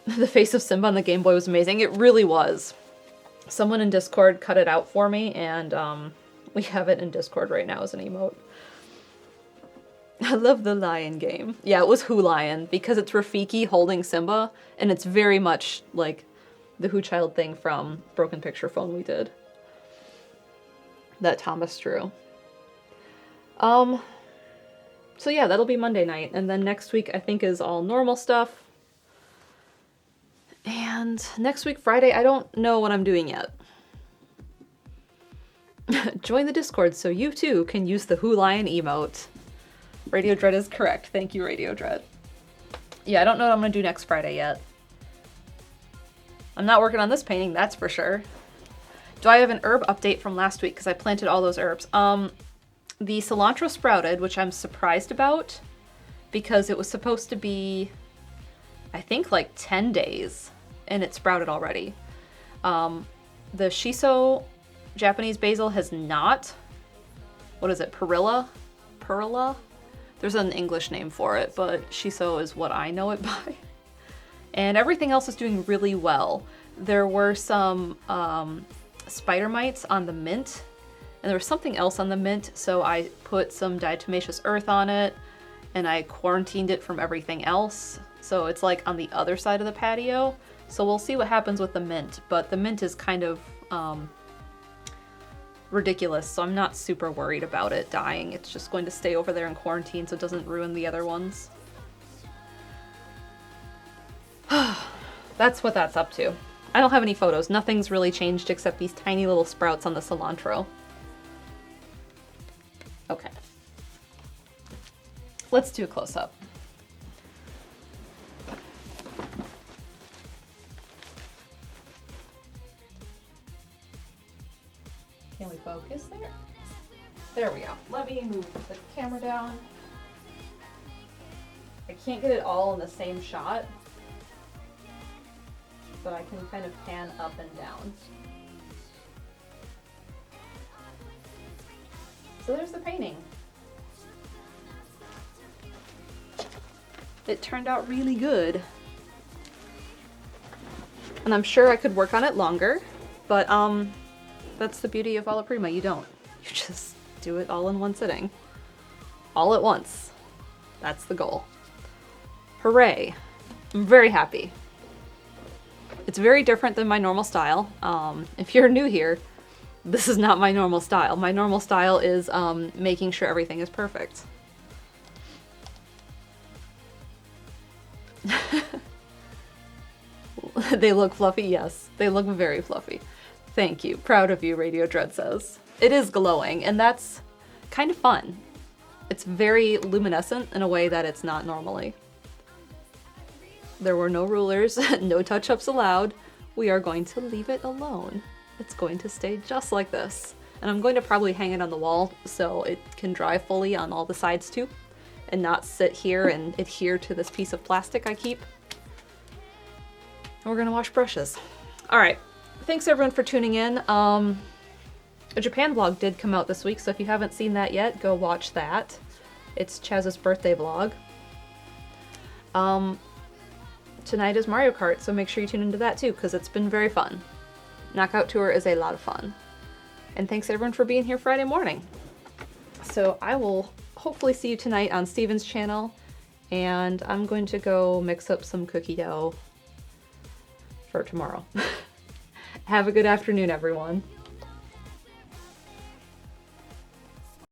The face of Simba on the Game Boy was amazing. It really was. Someone in Discord cut it out for me, and we have it in Discord right now as an emote. I love the Lion game. Yeah, it was Who Lion, because it's Rafiki holding Simba, and it's very much like the Who Child thing from Broken Picture Phone we did. That Thomas drew. So yeah, that'll be Monday night, and then next week I think is all normal stuff. And next week, Friday, I don't know what I'm doing yet. Join the Discord so you too can use the Who Lion emote. Radio Dread is correct. Thank you, Radio Dread. Yeah, I don't know what I'm gonna do next Friday yet. I'm not working on this painting, that's for sure. Do I have an herb update from last week? Because I planted all those herbs. The cilantro sprouted, which I'm surprised about, because it was supposed to be, I think, like 10 days. And it sprouted already. The shiso Japanese basil has not. What is it? Perilla? Perilla? There's an English name for it, but shiso is what I know it by. And everything else is doing really well. There were some spider mites on the mint, and there was something else on the mint, so I put some diatomaceous earth on it, and I quarantined it from everything else. So it's like on the other side of the patio. So we'll see what happens with the mint, but the mint is kind of ridiculous, so I'm not super worried about it dying. It's just going to stay over there in quarantine so it doesn't ruin the other ones. That's what that's up to. I don't have any photos. Nothing's really changed except these tiny little sprouts on the cilantro. Okay. Let's do a close-up. Can we focus there? There we go. Let me move the camera down. I can't get it all in the same shot, but I can kind of pan up and down. So there's the painting. It turned out really good. And I'm sure I could work on it longer, but that's the beauty of Alla Prima. You don't. You just do it all in one sitting. All at once. That's the goal. Hooray. I'm very happy. It's very different than my normal style. If you're new here, this is not my normal style. My normal style is making sure everything is perfect. They look fluffy? Yes, they look very fluffy. Thank you. Proud of you, Radio Dread says. It is glowing, and that's kind of fun. It's very luminescent in a way that it's not normally. There were no rulers, no touch-ups allowed. We are going to leave it alone. It's going to stay just like this. And I'm going to probably hang it on the wall so it can dry fully on all the sides too, and not sit here and adhere to this piece of plastic I keep. And we're gonna wash brushes. All right, thanks everyone for tuning in. A Japan vlog did come out this week, so if you haven't seen that yet, go watch that. It's Chaz's birthday vlog. Tonight is Mario Kart, so make sure you tune into that too, because it's been very fun. Knockout Tour is a lot of fun. And thanks everyone for being here Friday morning. So I will hopefully see you tonight on Steven's channel, and I'm going to go mix up some cookie dough for tomorrow. Have a good afternoon, everyone.